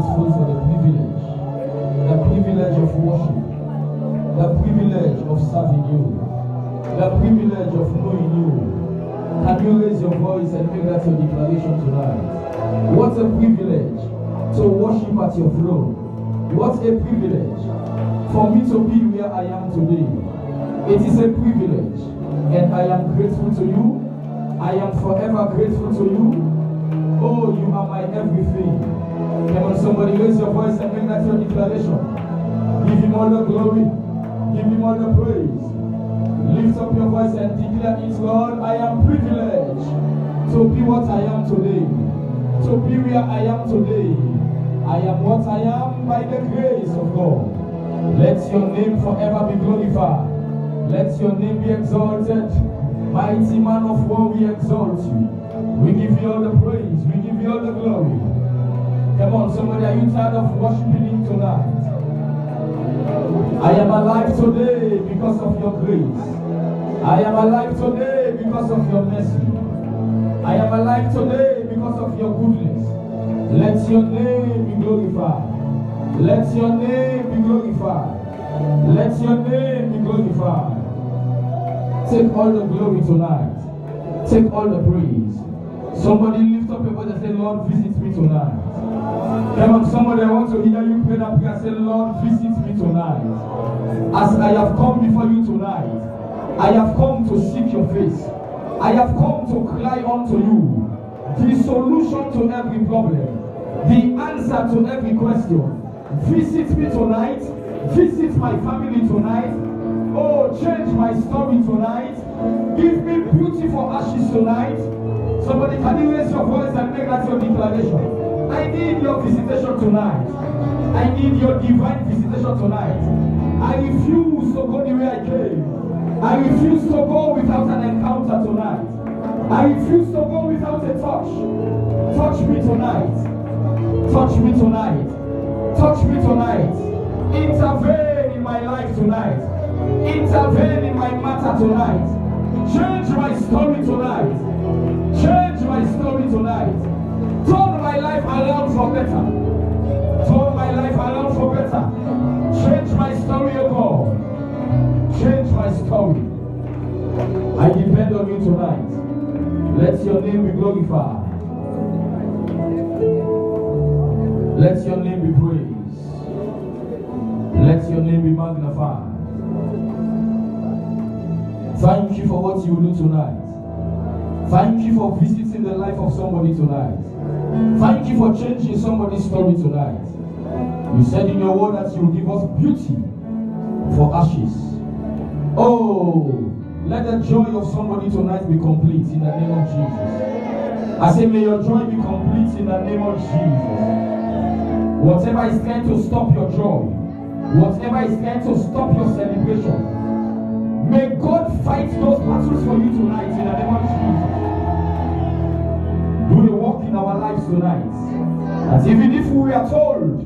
grateful for the privilege of worship, the privilege of serving you, the privilege of knowing you. Can you raise your voice and make that your declaration tonight? What a privilege to worship at your throne. What a privilege for me to be where I am today. It is a privilege, and I am grateful to you. I am forever grateful to you. Oh, you are my everything. Come on, somebody raise your voice and make that your declaration. Give him all the glory. Give him all the praise. Lift up your voice and declare it, Lord. I am privileged to be what I am today. To be where I am today. I am what I am by the grace of God. Let your name forever be glorified. Let your name be exalted. Mighty man of war, we exalt you. We give you all the praise. We give you all the glory. Come on, somebody, are you tired of worshiping him tonight? I am alive today because of your grace. I am alive today because of your mercy. I am alive today because of your goodness. Let your name be glorified. Let your name be glorified. Let your name be glorified. Take all the glory tonight. Take all the praise. Somebody lift up your voice and say, Lord, visit me tonight. Come on, somebody, I want to hear you pray that prayer. Say, Lord, visit me tonight. As I have come before you tonight, I have come to seek your face. I have come to cry unto you. The solution to every problem. The answer to every question. Visit me tonight. Visit my family tonight. Oh, change my story tonight. Give me beauty for ashes tonight. Somebody, can you raise your voice and make that your declaration? I need your visitation tonight. I need your divine visitation tonight. I refuse to go the way I came. I refuse to go without an encounter tonight. I refuse to go without a touch. Touch me tonight. Touch me tonight. Touch me tonight. Intervene in my life tonight. Intervene in my matter tonight. Change my story tonight. Change my story tonight. Turn my life around for better. Turn my life around for better. Change my story, oh God. Change my story. I depend on you tonight. Let your name be glorified. Let your name be praised. Let your name be magnified. Thank you for what you will do tonight. Thank you for visiting the life of somebody tonight. Thank you for changing somebody's story tonight. You said in your word that you will give us beauty for ashes. Oh, let the joy of somebody tonight be complete in the name of Jesus. I say, may your joy be complete in the name of Jesus. Whatever is trying to stop your joy, whatever is trying to stop your celebration, may God fight those battles for you tonight in the name of Jesus. Do the work in our lives tonight. That even if we are told,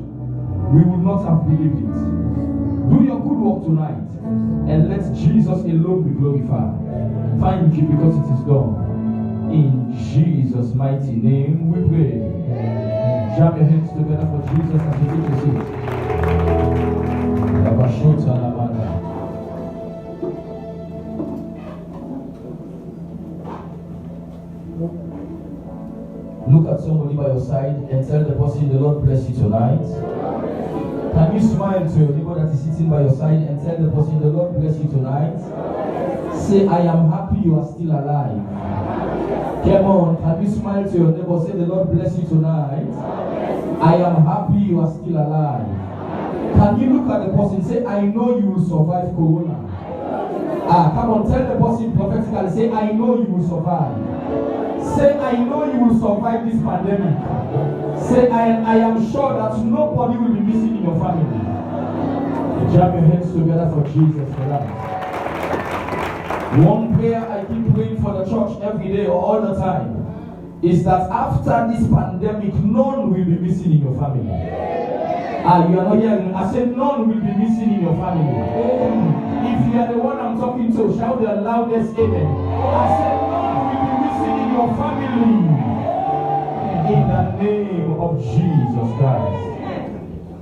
we would not have believed it. Do your good work tonight. And let Jesus alone be glorified. Thank you because it is done. In Jesus' mighty name we pray. Jam your hands together for Jesus as you take your seat. Look at somebody by your side and tell the person, the Lord bless you tonight. Can you smile to your neighbor that is sitting by your side and tell the person, the Lord bless you tonight? Say, I am happy you are still alive. Come on, can you smile to your neighbor? Say, the Lord bless you tonight. I am happy you are still alive. Can you look at the person? Say, I know you will survive Corona. Come on, tell the person prophetically. Say, I know you will survive. Say, I know you will survive this pandemic. Say, I am sure that nobody will be missing in your family. Jam your hands together for Jesus for that. One prayer I keep praying for the church every day or all the time is that after this pandemic, none will be missing in your family. You are not hearing. I said none will be missing in your family. If you are the one I'm talking to, shout the loudest amen. I said none will be missing in your family. In the name of Jesus Christ.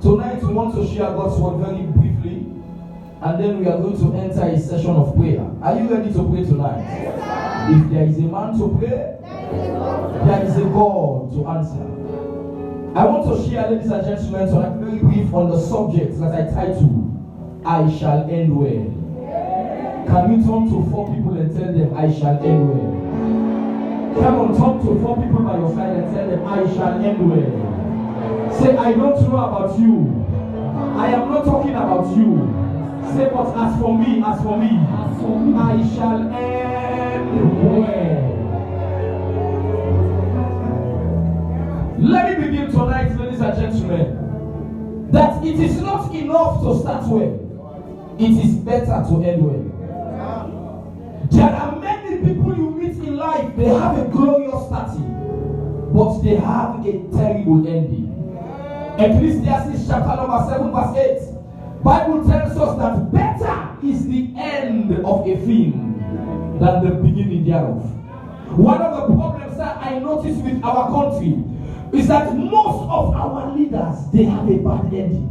Tonight we want to share God's word very briefly, and then we are going to enter a session of prayer. Are you ready to pray tonight? Yes, if there is a man to pray, there is a God to answer. I want to share, ladies and gentlemen, tonight very brief on the subject that I titled, I shall end well. Can you turn to 4 people and tell them, I shall end well? Come on, talk to 4 people by your side and tell them, I shall end well. Say, I don't know about you. I am not talking about you. Say, but as for me, I shall end well. Let me begin tonight, ladies and gentlemen, that it is not enough to start well. It is better to end well. There are many people you meet in life, they have a glorious starting, but they have a terrible ending. Ecclesiastes chapter number 7 verse 8. Bible tells us that better is the end of a thing than the beginning thereof. One of the problems that I notice with our country is that most of our leaders, they have a bad ending.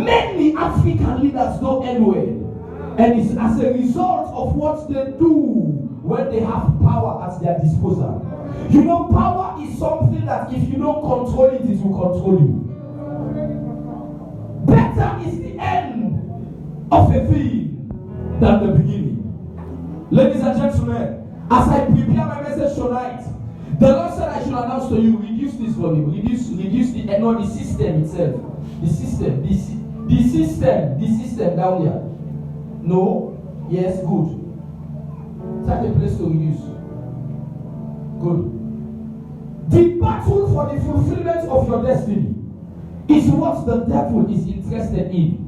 Many African leaders don't end well. And it's as a result of what they do when they have power at their disposal. You know, power is something that if you don't control it, it will control you. Better is the end of a thing than the beginning. Ladies and gentlemen, as I prepare my message tonight, the Lord said I should announce to you, reduce this volume, reduce the system itself. The system down here. No? Yes, good. Take a place to reduce. Good. The battle for the fulfillment of your destiny is what the devil is interested in.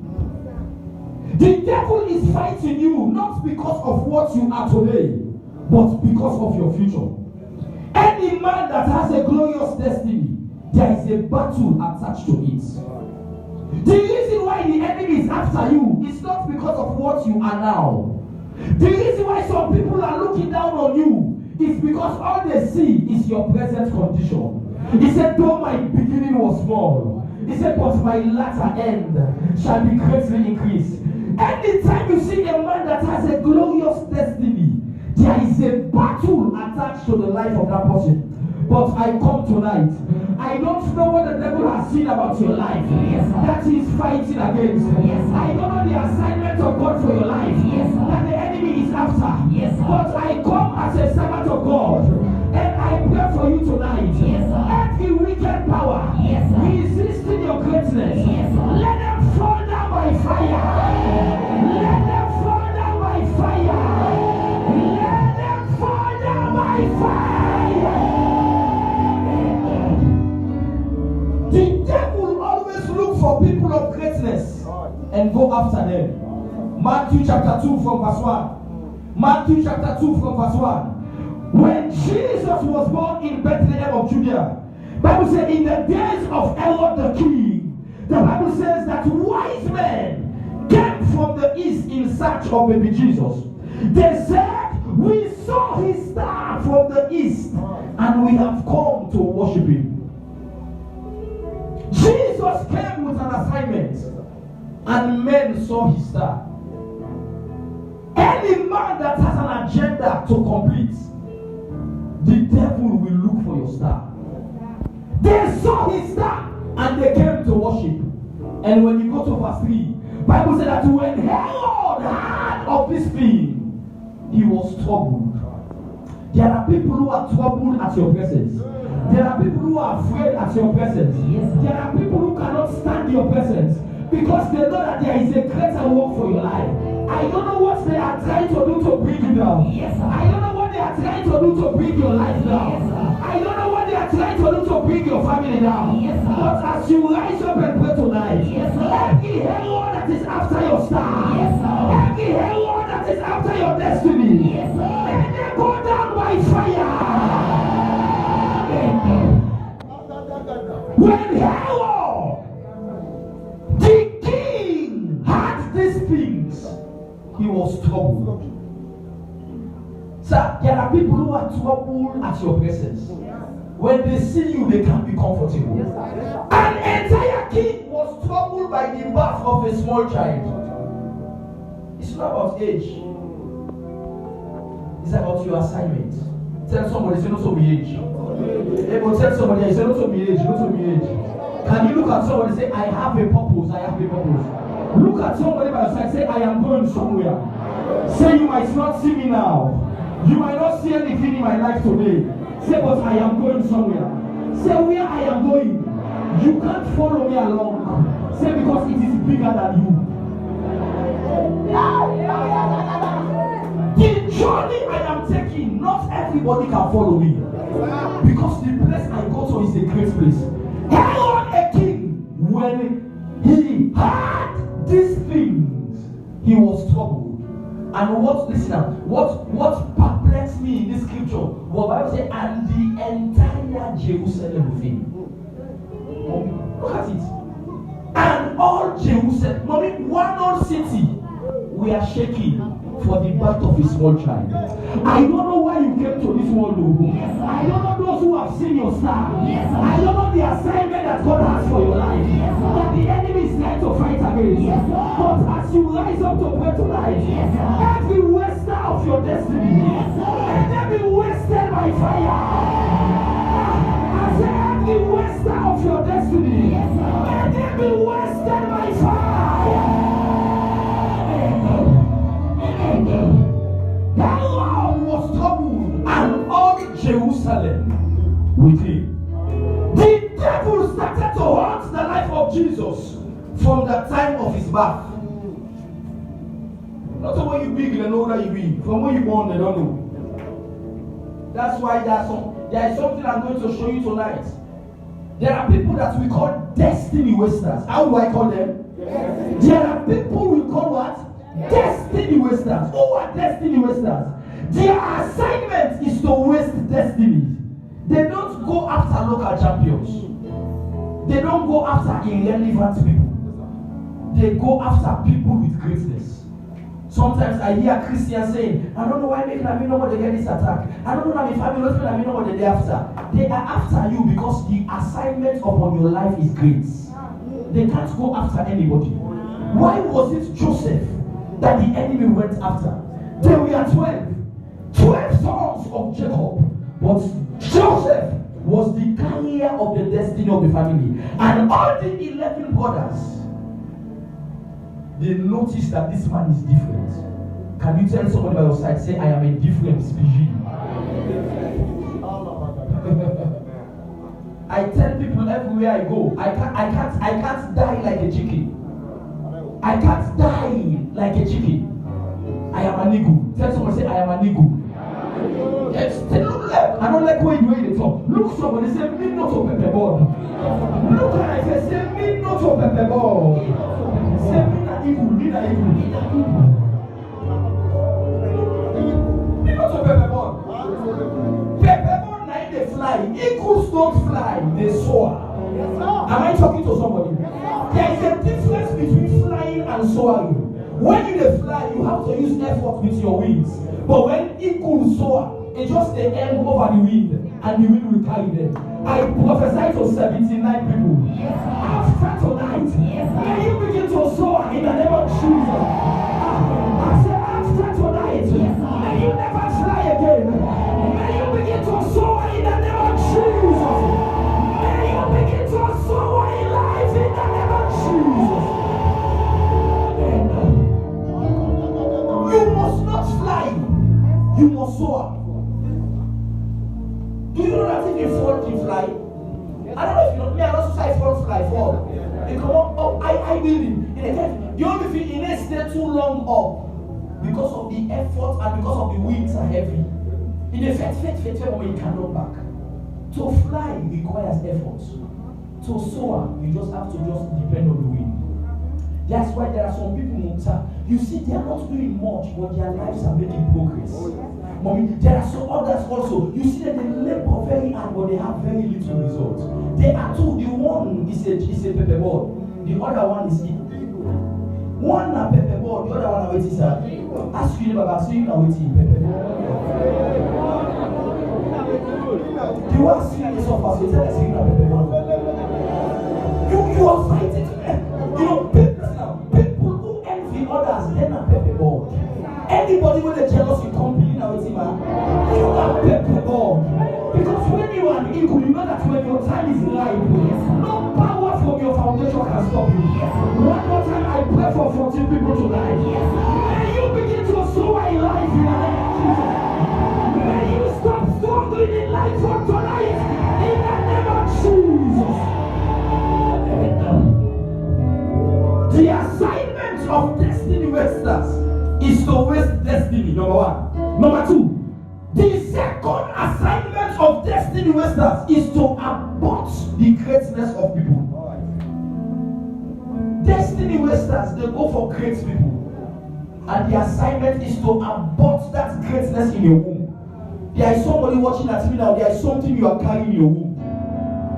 The devil is fighting you not because of what you are today, but because of your future. Any man that has a glorious destiny, there is a battle attached to it. The reason why the enemy is after you is not because of what you are now. The reason why some people are looking down on you is because all they see is your present condition. He said, though my beginning was small, he said, but my latter end shall be greatly increased. Anytime you see a man that has a glorious destiny, there is a battle attached to the life of that person. But I come tonight. I don't know what the devil has seen about your life that he is fighting against. I don't know the assignment of God for your life that the enemy is after. But I come as a servant of God and I pray for you tonight. Every wicked power resisting your greatness, let them fall down by fire. Let them fall down by fire. Let them fall down by fire. The devil always look for people of greatness and go after them. Matthew chapter 2 from verse 1. Matthew chapter 2 from verse 1. When Jesus was born in Bethlehem of Judea, Bible says in the days of Herod the king, the Bible says that wise men came from the east in search of baby Jesus. They said, we saw his star from the east and we have come to worship him. Jesus came with an assignment and men saw his star. Any man that has an agenda to complete, the devil will look for your star. They saw his star and they came to worship. And when you go to verse 3, Bible said that when Herod heard of this thing, he was troubled. There are people who are troubled at your presence. There are people who are afraid at your presence. There are people who cannot stand your presence because they know that there is a greater work for your life. I don't know what they are trying to do to bring you down. I don't know what they are trying to do to bring your life down. I don't know what they are trying to do to bring your family down. But as you rise up and pray tonight, every Herod that is after your star, every Herod that is after your destiny, let them go down by fire. When Herod, the king, had these things, he was troubled. Sir, there are people who are troubled at your presence. When they see you, they can't be comfortable. An entire king was troubled by the birth of a small child. It's not about age. It's about your assignment. Tell somebody, say, not to be age. Tell somebody, say, not to be age, not to be age. Can you look at somebody and say, I have a purpose, I have a purpose. Look at somebody by your side, say, I am going somewhere. Say, you might not see me now. You might not see anything in my life today. Say, but I am going somewhere. Say, where I am going. You can't follow me along. Say, because it is bigger than you. The journey I am taking, not everybody can follow me. Because the place I go to is a great place. Herod a king, when he had these things, he was troubled. And what perplexed me in this scripture, what Bible says, and the entire Jerusalem with him. Look at it. And all Jerusalem, mommy, one whole city, we are shaking for the birth of a small child. I don't know why you came to this world. Yes, I don't know those who have seen your star. Yes, I don't know the assignment that God has for your life. Yes, that the enemy is trying to fight against. Yes, but as you rise up to pray tonight, yes, every waster of your destiny, yes, let them be wasted by fire. I say every waster of your destiny, yes, let them be wasted by fire. Herod was troubled, and all Jerusalem with him. The devil started to haunt the life of Jesus from the time of his birth. Not when you big, they know that you be. From when you born, they don't know. That's why there is something I'm going to show you tonight. There are people that we call destiny wasters. How do I call them? Yes. There are people we call what? Destiny wasters. Who are destiny wasters? Their assignment is to waste destiny. They don't go after local champions. They don't go after irrelevant people. They go after people with greatness. Sometimes I hear Christians saying, I don't know why making me know what they get this attack. I don't know that my family don't know what they're after. They are after you because the assignment upon your life is great. They can't go after anybody. Why was it Joseph that the enemy went after? There were 12 sons of Jacob, but Joseph was the carrier of the destiny of the family. And all the 11 brothers, they noticed that this man is different. Can you tell somebody by your side, say, I am a different species? I tell people everywhere I go, I can't die like a chicken. I can't die like a chicken. I am an eagle. Tell someone, say, I am an eagle. Yes, look left. I don't like where you the top. Look somebody, say, me not to pepper ball. Look at I say, me not to pepper ball. Say, me na eagle, me na eagle. Me not to pepper ball. Pepper ball na they fly. Eagles don't fly, they soar. Am I talking to somebody? There is a difference between flying and soaring. When you fly, you have to use effort with your wings. But when eagles soar, it's just the air over the wind, and the wind will carry them. I prophesy to 79 people. After tonight, may you begin to soar in the name of Jesus. I say after tonight, may you never fly again. May you begin to soar in the name of Jesus. May you begin to soar in life in the name of Jesus. You must not fly. You must soar. Do you know that if you fall, you fly? I don't know if you know. Me, I also say fall. They come up high building. The only thing, it may stay too long up because of the effort and because of the wings are heavy. In the fact, when you cannot back. To fly requires effort. To soar, you just have to depend on the wind. That's why there are some people, you see, they are not doing much, but their lives are making progress. Mommy, there are some others also. You see that they labor very hard, but they have very little results. There are two. The one is a pepper ball. The other one is eagle. One a pepper ball, the other one a waiting, sir. Ask you about saying a waiting pepper ball. The one seeing is so fast, you tell us saying a pepper ball. You are fighting. You know, stop you. One more time, I pray for 14 people tonight. May you begin to soar in life in the name of Jesus. May you stop struggling in life for tonight in the name of Jesus. The assignment of destiny wasters is to waste destiny, number one. Number two, the second assignment of destiny wasters is to abort the greatness of people. Destiny wasters, they go for great people. And the assignment is to abort that greatness in your womb. There is somebody watching at me now, there is something you are carrying in your womb.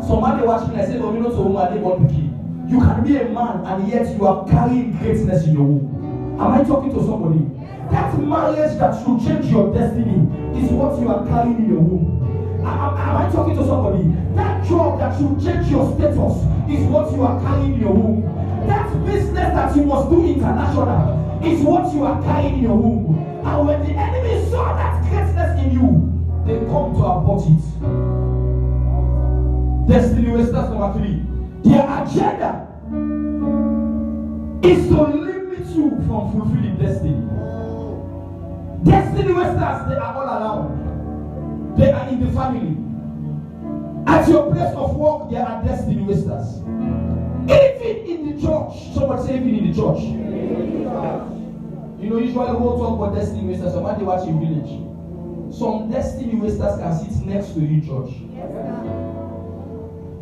Somebody watching and say, "Oh, you know, so woman, they want to kill." You can be a man and yet you are carrying greatness in your womb. Am I talking to somebody? That marriage that should change your destiny is what you are carrying in your womb. Am I talking to somebody? That job that should change your status is what you are carrying in your womb. That business that you must do international is what you are carrying in your womb. And when the enemy saw that greatness in you, they come to abort it. Destiny wasters number 3. Their agenda is to limit you from fulfilling destiny. Destiny wasters, they are all around. They are in the family. At your place of work, there are destiny wasters. Even in the church. Somebody say even in the church. You know, usually we won't talk about destiny wasters. Somebody watch in village. Some destiny wasters can sit next to you, church.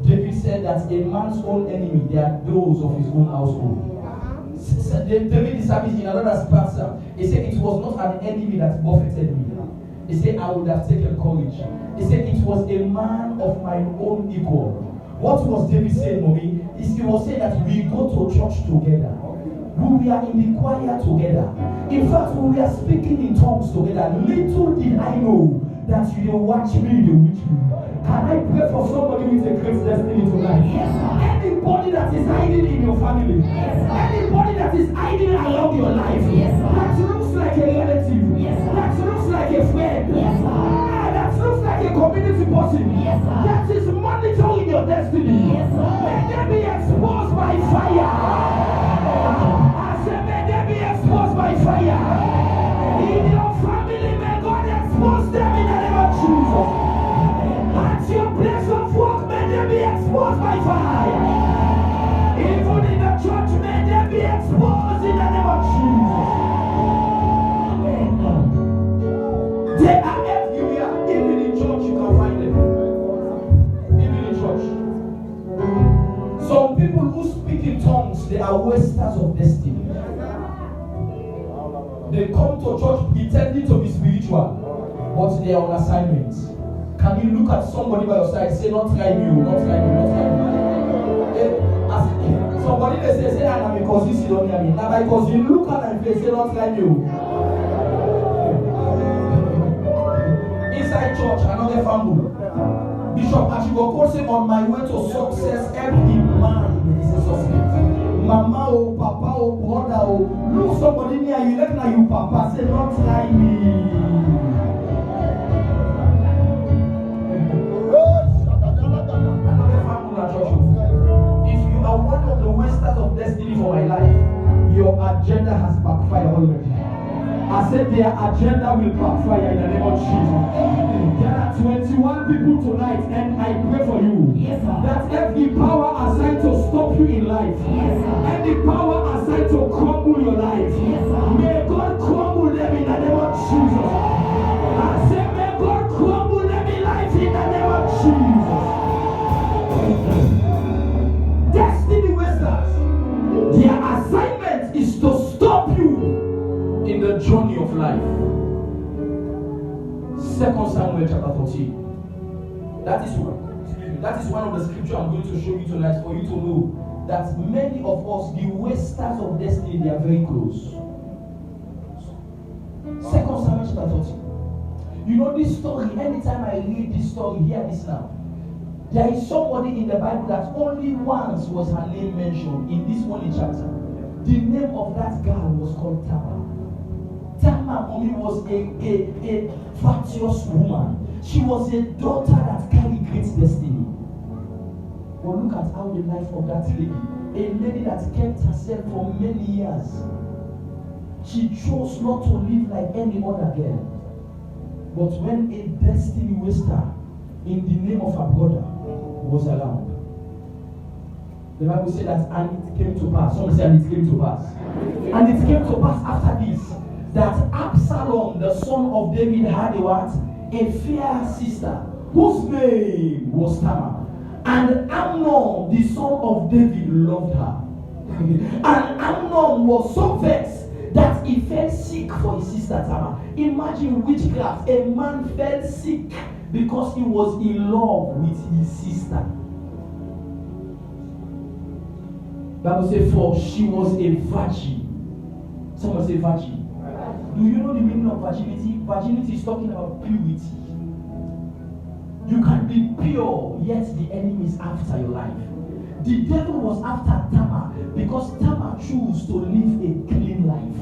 David said that a man's own enemy, they are those of his own household. David is in another scripture. He said it was not an enemy that buffeted me. He said I would have taken courage. He said it was a man of my own equal. What was David saying, mommy? He was saying that we go to church together. We are in the choir together. In fact, we are speaking in tongues together. Little did I know that you will watch me, you will watch me. Can I pray for somebody with a great destiny tonight? Yes, anybody that is hiding in your family, anybody that is hiding along your life, that looks like a relative, that looks like a friend, that looks like a community person, that is monitoring your destiny, may they be exposed by fire. I said, may they be exposed by fire. In your family, may God expose them in the name of Jesus. At your place of work, may they be exposed by fire. Even in the church, may they be exposed in the name of Jesus. They are everywhere. Even in church, you can find them. Even in church. Some people who speak in tongues, they are wasters of destiny. They come to church pretending to be spiritual, but they are on assignment. Can you look at somebody by your side, say, not try me, not try me, not try me. Somebody they say, I'm because you don't hear me. Now because you look at my face, say, not try me. Inside church, another family. Bishop Achiboko said, on my way to success, every man is a suspect. Mama, oh, papa, oh, brother, oh. Look somebody near you, let now you, papa, say, not try me. If you are one of the wasters of destiny for my life, your agenda has backfired already. I said their agenda will backfire in the name of Jesus. There are 21 people tonight, and I pray for you that every power assigned to stop you in life, every power assigned to crumble your life, may God crumble them in the name of Jesus. I said, may God crumble them in life in the name of Jesus. Destiny wasters, their assignment is to stop you in the journey of life. 2 Samuel chapter 14. That is one of the scriptures I'm going to show you tonight for you to know that many of us, the wasters of destiny, they are very close. 2 Samuel chapter 14. You know this story, anytime I read this story, hear this now. There is somebody in the Bible that only once was her name mentioned in this only chapter. The name of that girl was called Tamar. Tamar was a virtuous woman. She was a daughter that carried great destiny. But look at how the life of that lady, a lady that kept herself for many years, she chose not to live like any other girl. But when a destiny waster in the name of her brother was around, the Bible said that, and it came to pass. Someone say, and it came to pass. And it came to pass after this, that Absalom, the son of David, had a what? A fair sister, whose name was Tamar. And Amnon, the son of David, loved her. And Amnon was so vexed that he fell sick for his sister Tamar. Imagine witchcraft. A man fell sick because he was in love with his sister. Bible says, for she was a virgin. Someone say virgin. Do you know the meaning of virginity? Virginity is talking about purity. You can be pure, yet the enemy is after your life. The devil was after Tamar because Tamar chose to live a clean life.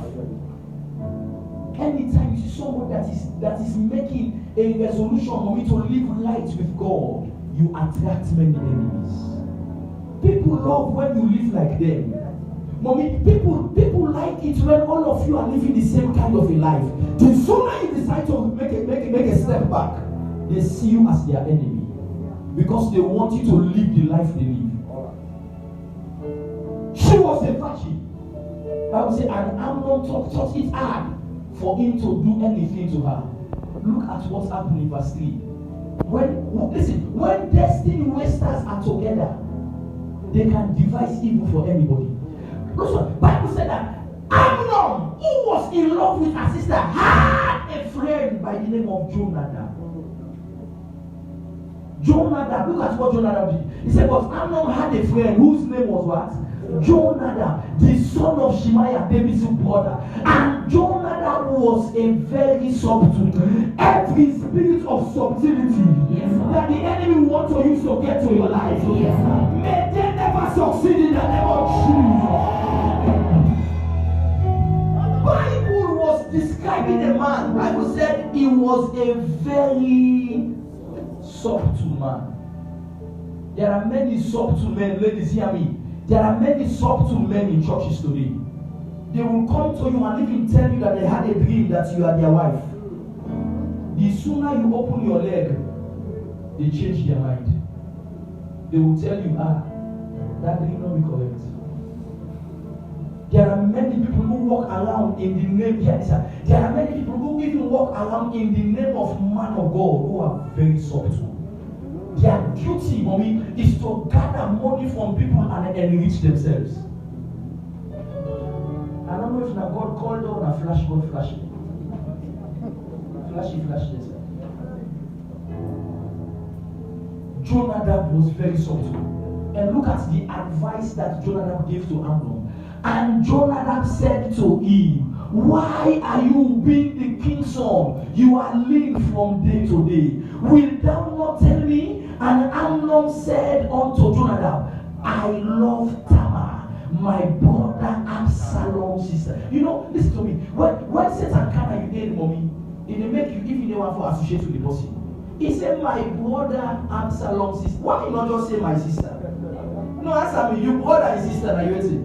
Anytime you see someone that is making a resolution for me to live right with God, you attract many enemies. People love when you live like them. Mommy, people like it when all of you are living the same kind of a life. The sooner you decide to make a step back, they see you as their enemy because they want you to live the life they live. She was a virgin. I would say, and Amnon thought it hard for him to do anything to her. Look at what happened in verse 3. When destiny wasters are together, they can devise evil for anybody. Listen, Bible said that Amnon, who was in love with her sister, had a friend by the name of Jonadab. Jonadab, look at what Jonadab did. He said, but Amnon had a friend whose name was what? Jonadab, the son of Shemaiah, David's brother. And Jonadab was a very subtle. Every spirit of subtlety that the enemy wants to use to get to your life, may they never succeed in the name of Jesus. Bible was describing a man. Bible said he was a very subtle man. There are many subtle men, ladies, hear me. There are many subtle men in churches today. They will come to you and even tell you that they had a dream that you are their wife. The sooner you open your leg, they change their mind. They will tell you, that dream not be correct. There are many people who walk around in the name, there are many people who even walk around in the name of man of God who are very subtle. Their duty, mommy, is to gather money from people and enrich themselves. I don't know if now God called on a flash, God flash. Flash this. Jonadab was very subtle. And look at the advice that Jonadab gave to Amnon. And Jonadab said to him, why are you being the king's son? You are lean from day to day. Will thou not tell me? And Amnon said unto Jonadab, I love Tamar, my brother Absalom's sister. You know, listen to me. When Satan come and you hear mommy, it will make you give you the one for associate with the person. He said, my brother Absalom's sister. Why you not just say my sister? No, answer me. You brother and sister, now you say.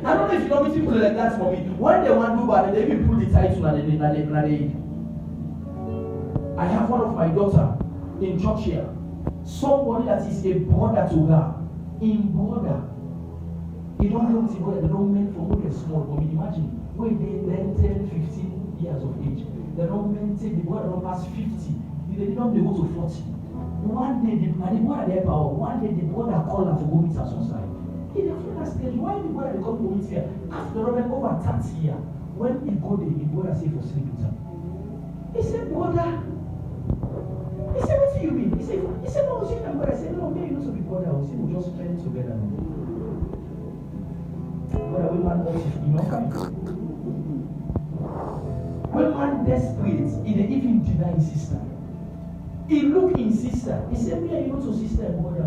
I don't know if you know people like that for me. When they want to do bad, they even put the title and they I have one of my daughter in church here. Somebody that is a brother to her. In brother. They don't know the brother, they don't mean for when they're small. But imagine when they 10, 15 years of age. They don't maintain the brother don't pass 50. They don't go to 40. One day the brother their power. One day the brother call her to go meet her son. In the first stage, why the brother come to meet here? After over 30 years, when he go there, the brother say for sleep with him. He said, brother. He said, what do you mean? He said, no, see my brother. I said, no, maybe not to be brother. We say, we'll just spend it together. Brother, we man you know. When man desperate, he dey even deny his sister. He look in sister. He said, me and you to sister and brother.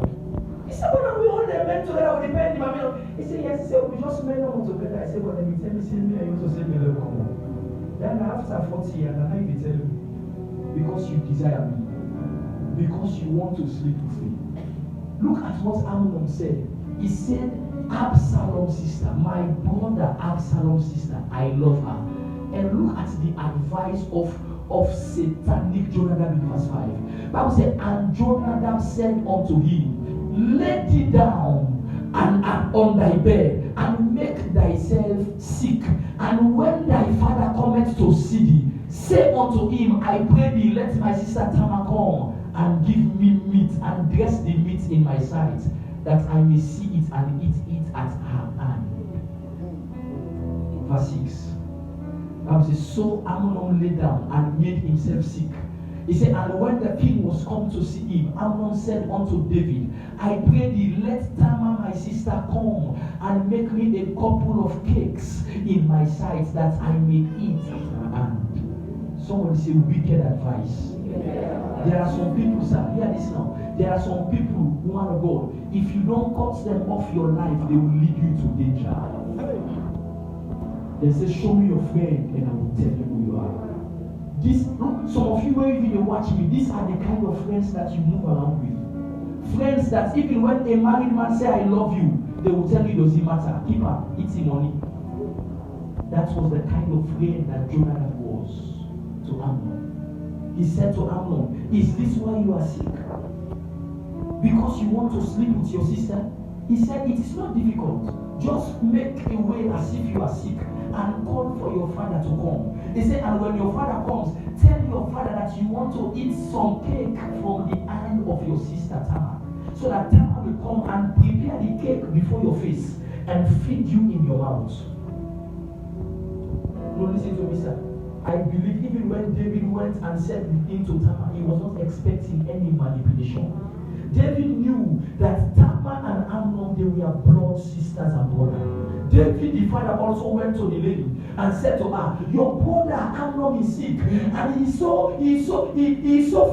He said, brother, we all the men together, we depend him. He said, yes. He said, we just men all together. I said, brother, me tell me, say me and you to say me come on. Then after 40 years, and now you tell me, because you desire me. Because you want to sleep with me. Look at what Amnon said. He said, Absalom's sister, my brother Absalom's sister, I love her. And look at the advice of satanic Jonadab in verse 5. Bible said, and Jonadab said unto him, lay thee down and on thy bed, and make thyself sick. And when thy father cometh to see thee, say unto him, I pray thee, let my sister Tamar come and give me meat, and dress the meat in my sight, that I may see it and eat it at her hand. Verse 6. Bible says, so Amnon lay down and made himself sick. He said, and when the king was come to see him, Amnon said unto David, I pray thee, let Tamar my sister come and make me a couple of cakes in my sight, that I may eat at her hand. Someone say wicked advice. Yeah. There are some people, sir, hear this now. There are some people, woman of God, if you don't cut them off your life, they will lead you to danger. They say, show me your friend and I will tell you who you are. This, some of you, when you watch me, these are the kind of friends that you move around with. Friends that even when a married man say I love you, they will tell you, does it matter? Keep her, it's the money. That was the kind of friend that Jonadab was to Amnon. He said to Amnon, is this why you are sick? Because you want to sleep with your sister? He said, it is not difficult. Just make a way as if you are sick and call for your father to come. He said, and when your father comes, tell your father that you want to eat some cake from the hand of your sister Tamar, so that Tamar will come and prepare the cake before your face and feed you in your mouth. No, listen to me, sir. I believe even when David went and said into Tamar, he was not expecting any manipulation. David knew that Tamar and Amnon, they were blood sisters and brothers. David, the father, also went to the lady and said to her, your brother Amnon is sick, and he's so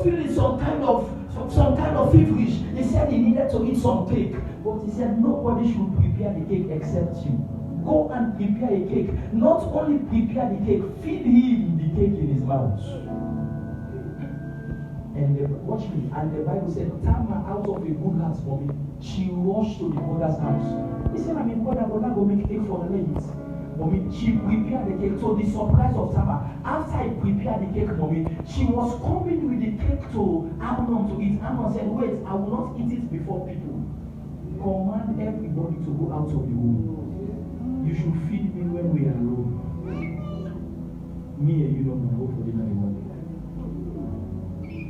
feeling some kind of feverish. He said he needed to eat some cake, but he said nobody should prepare the cake except you. Go and prepare a cake. Not only prepare the cake, feed him the cake in his mouth. And watch me. And the Bible said, Tamar, out of a good heart for me, she rushed to the mother's house. He said, I'm brother go make cake for the ladies. Mommy, she prepared the cake. So the surprise of Tamar, after I prepared the cake, mommy, she was coming with the cake to Amnon to eat. Amnon said, wait, I will not eat it before people. Command everybody to go out of the room. You should feed me when we are alone. Me and you don't go for dinner alone.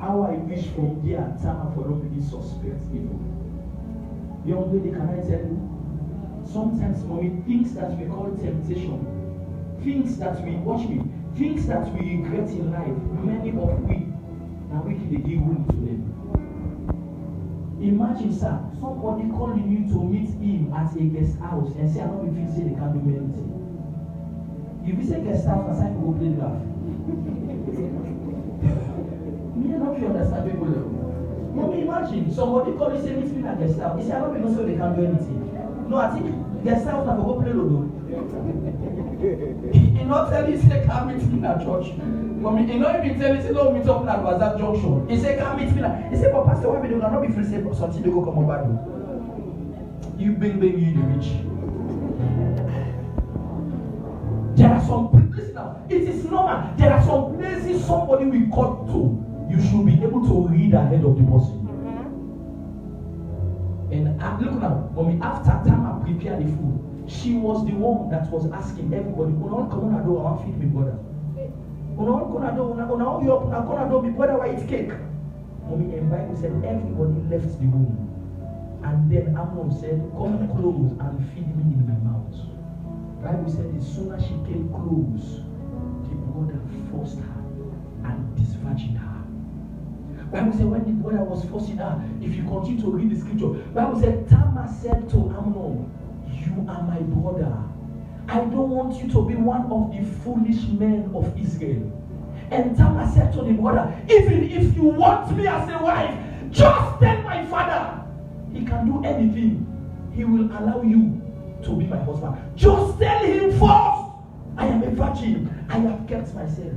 How I wish from there Tamar for not being suspect evil. Young lady, can I tell you? Sometimes, mommy, things that we call temptation, things that we things that we regret in life, many of we now we can give room to them. Imagine, sir, somebody calling you to meet him at a guest house and say, I'm not even say they can't do anything. If you say guest house, I go play the laugh. Me not you understand people level. Mommy, imagine somebody call you say meet me at guest house. He say I don't even say they can't do anything. No, I think guest house na go play Ludo. He not tell you say can't meet me at church. Mommy, he not even tell you say don't meet up at Bazaar Junction. He say can't meet me na. He say but pastor why be they not be free say something they go come on bad. You bring you the rich. There are some places now. It is normal. There are some places somebody will cut to. You should be able to read ahead of the person. And look now, mommy, after Tamar prepared the food, she was the one that was asking everybody, Una come on do, I want to feed me brother. Una come do, me brother, why eat cake? Mommy, and Bible said everybody left the room. And then Amnon said, come close and feed me in my mouth. Bible said as soon as she came close, the brother forced her and disvirgined her. Bible said when the brother was forcing her, if you continue to read the scripture, Bible said Tamar said to Amnon, you are my brother. I don't want you to be one of the foolish men of Israel. And Tamar said to the brother, even if you want me as a wife, just tell my father. He can do anything. He will allow you to be my husband. Just tell him first, I am a virgin. I have kept myself.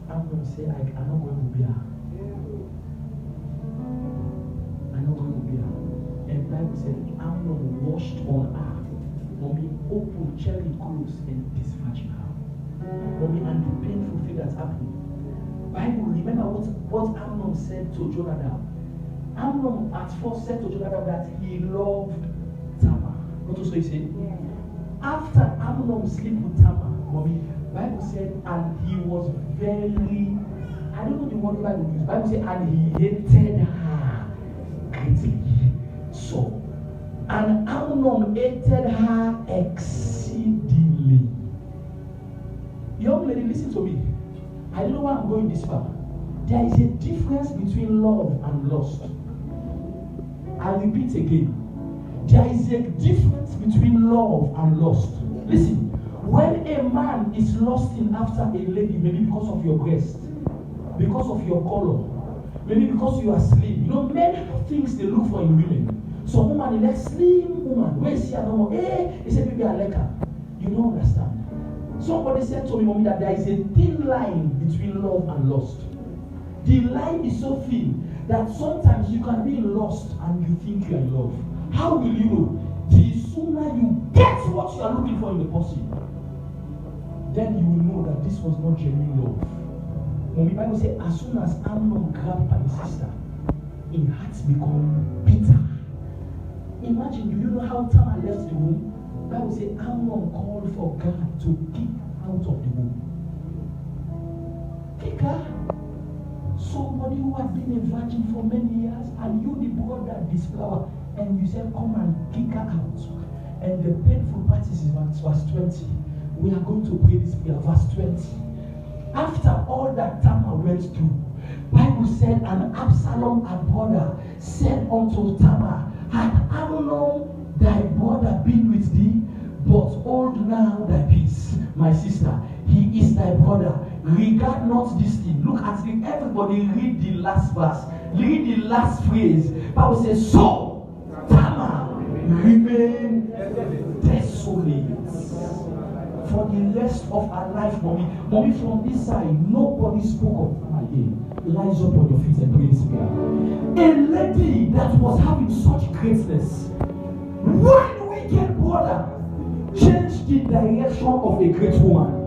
I'm going to say, I'm not going to be her. And not going to be her. And Bible said Amnon washed on her. Mommy, open, cherry close, and disvirgin her. Mommy, and the painful thing that happened. Bible, remember what Amnon said to Jonadab. Amnon at first said to Jonadab that he loved Tamar. What also he said? Yeah. After Amnon slept with Tamar, Mommy, Bible said, and he was very, I don't know the word Bible used. Bible said, and he hated her greatly. So, and Amnon hated her exceedingly. Young lady, listen to me. I don't know why I'm going this far. There is a difference between love and lust. I repeat again. There is a difference between love and lust. Listen, when a man is lusting after a lady, maybe because of your breast, because of your color, maybe because you are slim, you know, many things they look for in women. Some woman is a slim woman. Where is she? They say, maybe I like her. You don't understand. Somebody said to me, Mommy, that there is a thin line between love and lust. The line is so thin that sometimes you can be in lust and you think you are in love. How will you know? The sooner you get what you are looking for in the person, then you will know that this was not genuine love. When the Bible says, as soon as Amnon grabbed by his sister, his heart become bitter. Imagine, do you know how Tamar left the womb? The Bible says Amnon called for God to kick out of the womb. Kick her. Somebody who has been a virgin for many years, and you the brother this flower, and you said, come and kick her out. And the painful part is verse 20. We are going to pray this prayer, verse 20. After all that Tamar went through, Bible said, and Absalom her brother said unto Tamar, had Amnon thy brother been with thee? But hold now thy peace, my sister. He is thy brother. Regard not this thing. Look at it. Everybody read the last verse. Read the last phrase. Bible says, so Tamar remained desolate for the rest of her life, Mommy. Mommy, from this side, nobody spoke of Tamar again. Rise up on your feet and pray this prayer. A lady that was having such greatness, one wicked brother changed the direction of a great woman.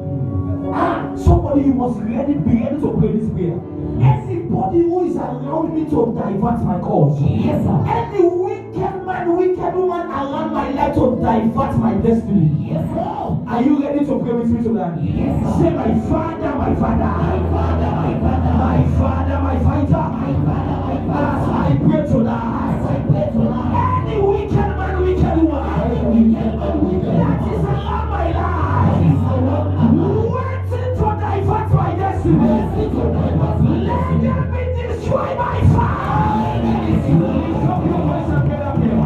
Somebody must be ready to pray this prayer. Anybody who is around me to divert my cause. Yes, sir. Any wicked man, wicked woman around my life to divert my destiny. Yes, sir. Are you ready to pray with me tonight? Yes, sir. Say, my father, my father. My father, my father. My father, my fighter. My father, my father. As I pray tonight. As I pray tonight. Any wicked man, wicked woman. Any wicked man, wicked woman. That is around my life. Waiting to divert my destiny. Let them be destroyed by fire. Lift up your voice and get up here.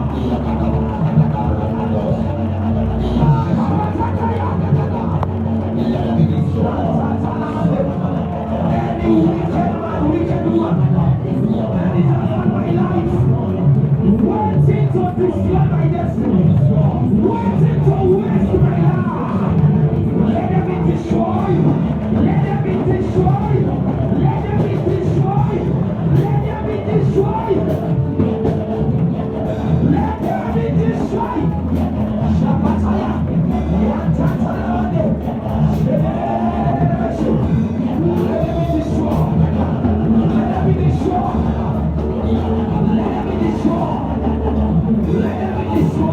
Any wicked man, wicked woman that is around my life, waiting to destroy my destiny, waiting to waste my life. Let them be destroyed. Let them be destroyed. Let them be destroyed. Let them be destroyed. Let them be destroyed. Shapataya. Yantatalade. Let them be destroyed. Let them be destroyed. Let them be destroyed. Let them be destroyed.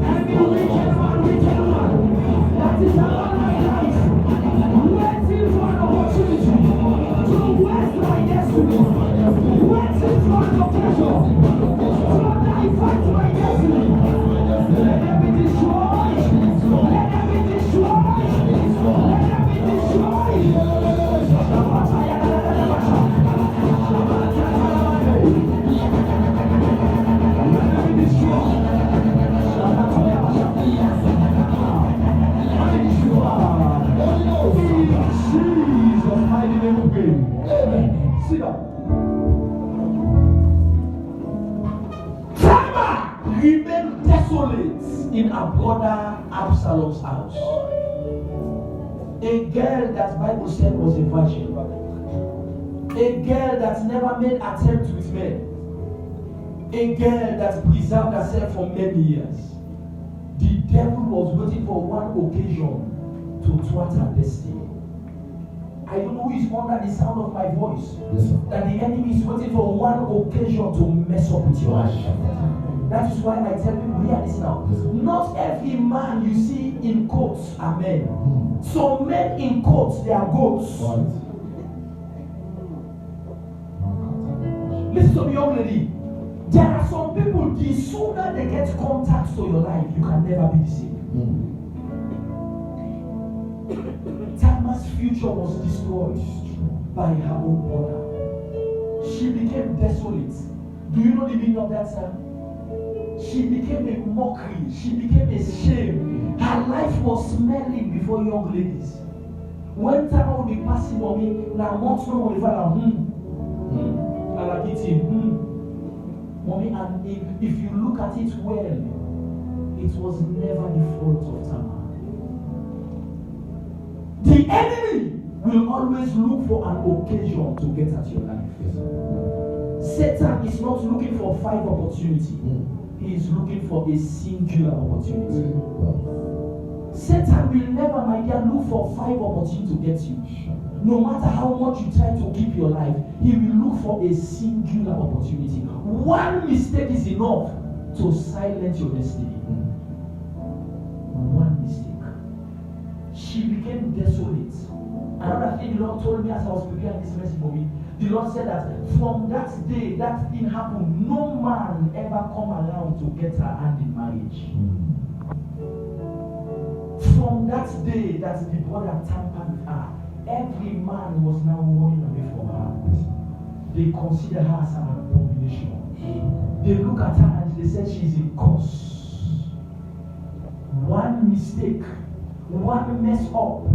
Every wicked man, wicked woman that is around my life, waiting for an opportunity to waste my destiny, waiting for an occasion to divert my destiny. Let them be destroyed. Let them be destroyed. Let them be destroyed. Tamar remained desolate in her brother Absalom's house. A girl that Bible said was a virgin. A A girl that never made attempts with men. A girl that preserved herself for many years. The devil was waiting for one occasion to thwart her destiny. I don't know who is under the sound of my voice. Yes, that the enemy is waiting for one occasion to mess up with your life. That is why I tell people, hear this now. Not every man you see in coats are men. Some men in coats, they are goats. Listen to me, young lady. There are some people, the sooner they get contact to your life, you can never be the same. Tamara's future was destroyed by her own mother. She became desolate. Do you know the meaning of that, sir? She became a mockery. She became a shame. Her life was smelling before young ladies. When Tamara would be passing on me, now what's wrong with her? I like it. Mommy, and if you look at it well, it was never the fault of Tamara. The enemy will always look for an occasion to get at your life. Satan is not looking for 5 opportunities. He is looking for a singular opportunity. Satan will never, my dear, look for 5 opportunities to get you. No matter how much you try to keep your life, he will look for a singular opportunity. One mistake is enough to silence your destiny. One mistake. She became desolate. Another thing the Lord told me as I was preparing this message for me, the Lord said that from that day that thing happened, no man ever come around to get her hand in marriage. From that day that the brother tampered with her, every man was now running away from her. They consider her as an abomination. They look at her and they said she's a curse. One mistake, one mess up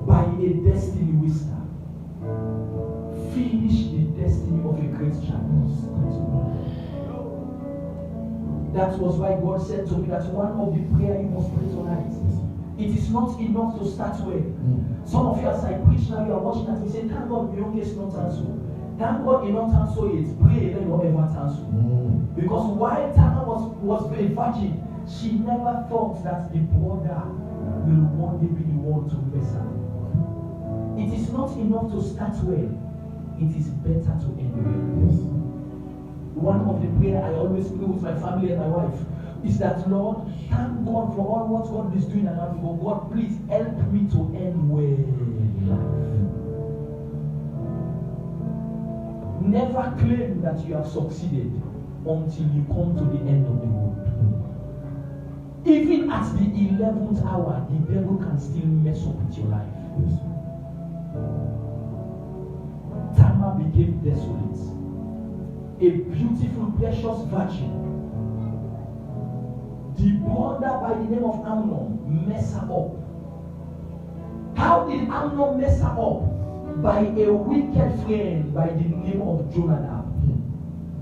by a destiny waster finish the destiny of a great child. That was why God said to me that one of the prayer you must pray tonight. It is not enough to start well. Some of you as I preach now, you are watching that you say, thank God your case not answer. Thank God you not answer it. Pray then you ever answer. Because while Tamar was a virgin, she never thought that the brother will one day be the one to bless her. It is not enough to start well. It is better to end well. One of the prayer I always pray with my family and my wife is that, Lord, thank God for all what God is doing around me. God, please help me to end well. Never claim that you have succeeded until you come to the end of the road. Even at the 11th hour, the devil can still mess up with your life. Tamar became desolate. A beautiful, precious virgin. The brother by the name of Amnon messed her up. How did Amnon mess her up? By a wicked friend by the name of Jonadab.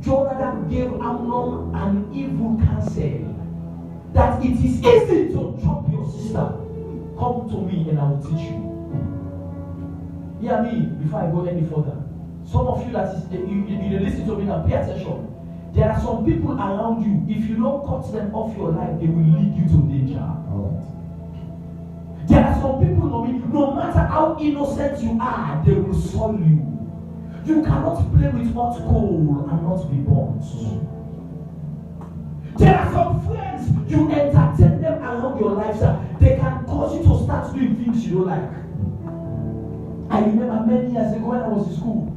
Jonadab gave Amnon an evil counsel that it is easy to drop your sister. Come to me and I will teach you. Hear me before I go any further. Some of you that is you listen to me now, pay attention. There are some people around you, if you don't cut them off your life, they will lead you to danger. There are some people, no matter how innocent you are, they will soil you. You cannot play with hot coal and not be burnt. There are some friends, you entertain them around your life, sir. They can cause you to start doing things you don't like. I remember many years ago when I was in school.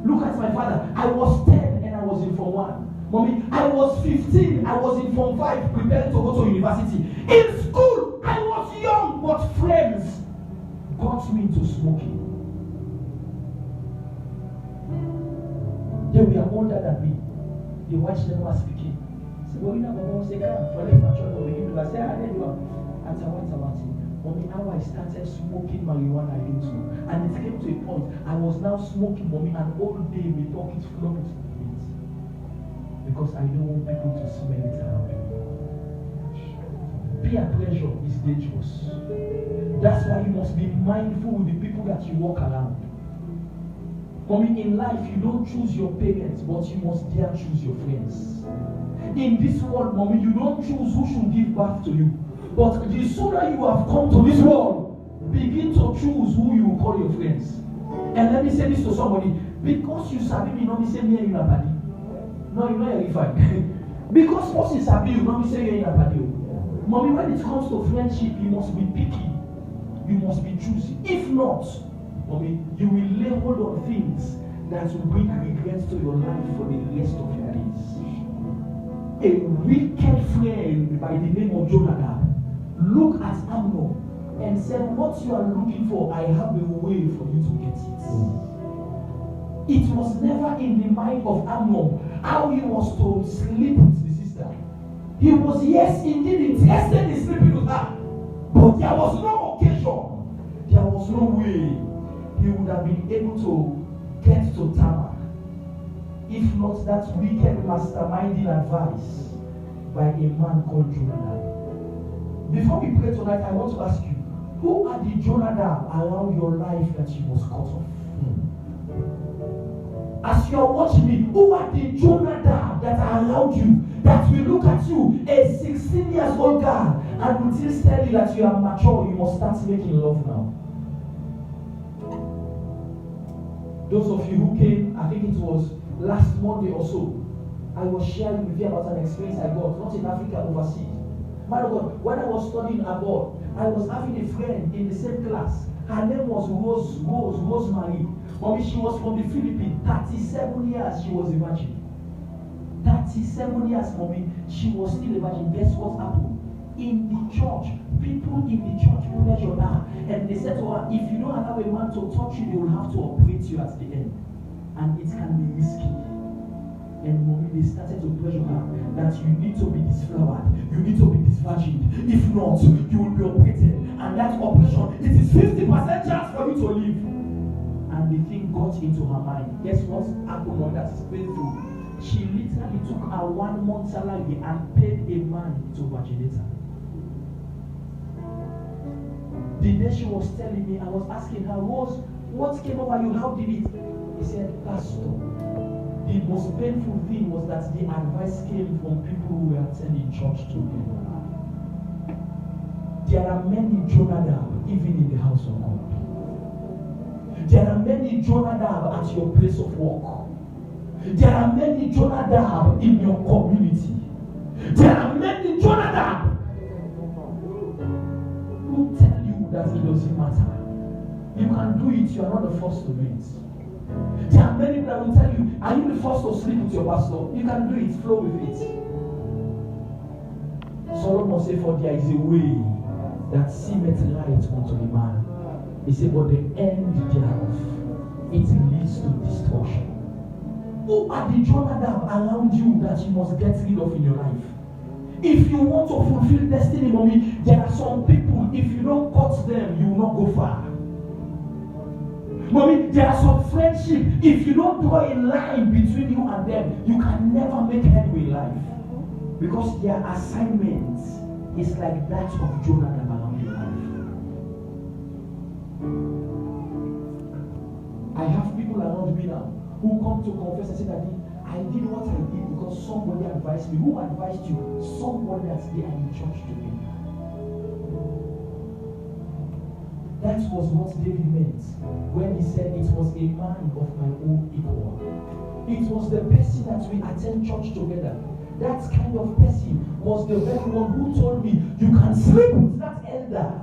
Look at my father. I was 10 and I was in Form 1. Mommy, I was 15. I was in Form 5 preparing to go to university. In school, I was young, but friends got me into smoking. They were older than me. They watched them was speaking. So we never know say come for like my children we give say I did one. And I went about it. Mommy, how I started smoking marijuana I do too. And it came to a point I was now smoking, mommy, and all day we talk it flowed with it. Because I don't want people to smell it around me. Peer pressure is dangerous. That's why you must be mindful with the people that you walk around. Mommy, in life, you don't choose your parents, but you must dare choose your friends. In this world, mommy, you don't choose who should give birth to you. But the sooner you have come to this world, begin to choose who you will call your friends. And let me say this to somebody. Because you sabi me, not me say me and you are body. No, you know you're fine. Because once you sabi you, not me say you are body. Mommy, when it comes to friendship, you must be picky. You must be choosy. If not, mommy, you will lay hold on things that will bring regrets to your life for the rest of your days. A wicked friend by the name of Jonadab looked at Amnon and said, what you are looking for, I have a way for you to get it. It was never in the mind of Amnon how he was to sleep with the sister. He was, yes, indeed interested in sleeping with her, but there was no occasion. There was no way he would have been able to get to Tamar. If not that wicked masterminding advice by a man called Jonadab. Before we pray tonight, I want to ask you, who are the Jonadab around your life that you must cut off? As you are watching me, who are the Jonadab that are around you, that will look at you, a 16 years old girl, and will still tell you that you are mature, you must start making love now? Those of you who came, I think it was last Monday or so, I was sharing with you about an experience I got, not in Africa, overseas. Man of God, when I was studying abroad, I was having a friend in the same class. Her name was Rosemary. Mommy, she was from the Philippines. 37 years she was a virgin. 37 years, mommy, she was still a virgin. Guess what happened? In the church, people in the church pressured her, and they said to her, if you don't allow a man to touch you, they will have to operate you at the end. And it can be risky. And mommy, they started to pressure her that you need to be disflowered, you need to be disvirgined. If not, you will be operated. And that operation, it is 50% chance for you to live. And the thing got into her mind. Guess what happened on that is painful? She literally took her 1 month salary and paid a man to virginate her. The day she was telling me, I was asking her, Rose, what came over you? How did it? He said, Pastor, the most painful thing was that the advice came from people who were attending church together. There are many Jonadab even in the house of God. There are many Jonadab at your place of work. There are many Jonadab in your community. There are many Jonadab who tell you that it doesn't matter. You can do it, you are not the first to do it. There are many that will tell you, are you the first to sleep with your pastor? You can do it, flow with it. Solomon said, for there is a way that seemeth right unto the man. He said, but the end thereof, it leads to destruction. Who are the Jonadab around you that you must get rid of in your life? If you want to fulfill destiny, mommy, there are some people, if you don't cut them, you will not go far. Mommy, there are some friendship, if you don't draw a line between you and them, you can never make headway in life. Because their assignment is like that of Jonadab around your life. I have people around me now who come to confess and say that I did what I did because somebody advised me. Who advised you? Somebody that's there in church together. That was what David meant when he said it was a man of my own equal. It was the person that we attend church together. That kind of person was the very one who told me, you can sleep with that elder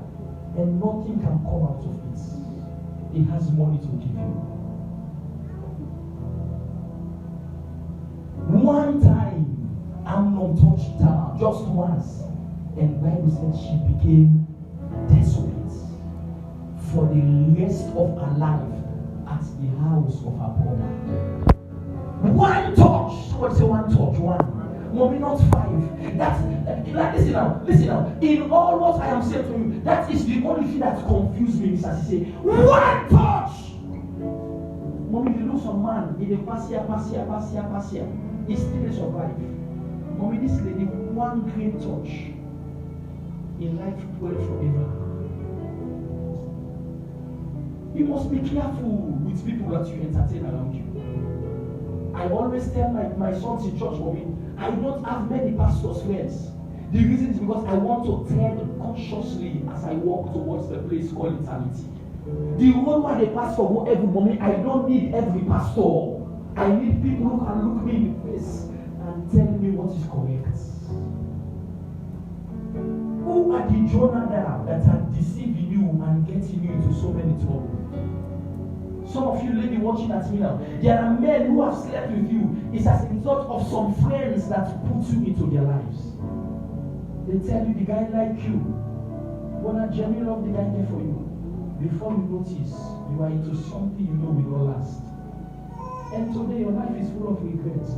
and nothing can come out of it. He has money to give you. One time, Amnon touched Tamar just once, and the Bible said she became desperate for the rest of her life at the house of her brother. One touch. What say one touch? One. Mommy, not 5. That's like, listen now. In all what I am saying to you, that is the only thing that confused me. Is as he say, one touch. Mommy, you look some man in a pasia. He still survive. Mommy, this lady, one great touch in life will forever. You must be careful with people that you entertain around you. I always tell my sons in church for me, I don't have many pastors' friends. The reason is because I want to tread consciously as I walk towards the place called eternity. The role where the pastor go every moment, I don't need every pastor. I need people who can look me in the face and tell me what is correct. Who are the Jonadab that are deceiving you and getting you into so many trouble? Some of you ladies watching at me now, there are men who have slept with you. It's as a result of some friends that put you into their lives. They tell you the guy like you. When I genuinely love the guy there for you, before you notice, you are into something you know will not last. And today your life is full of regrets.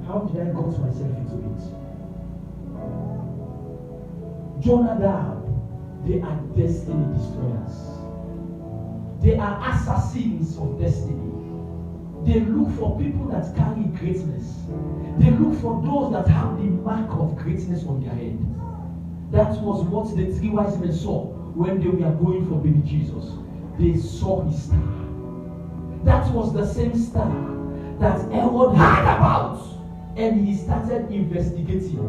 How did I got myself into it? Jonadab, they are destiny destroyers. They are assassins of destiny. They look for people that carry greatness. They look for those that have the mark of greatness on their head. That was what the three wise men saw when they were going for baby Jesus. They saw his star. That was the same star that Herod heard about, and he started investigating.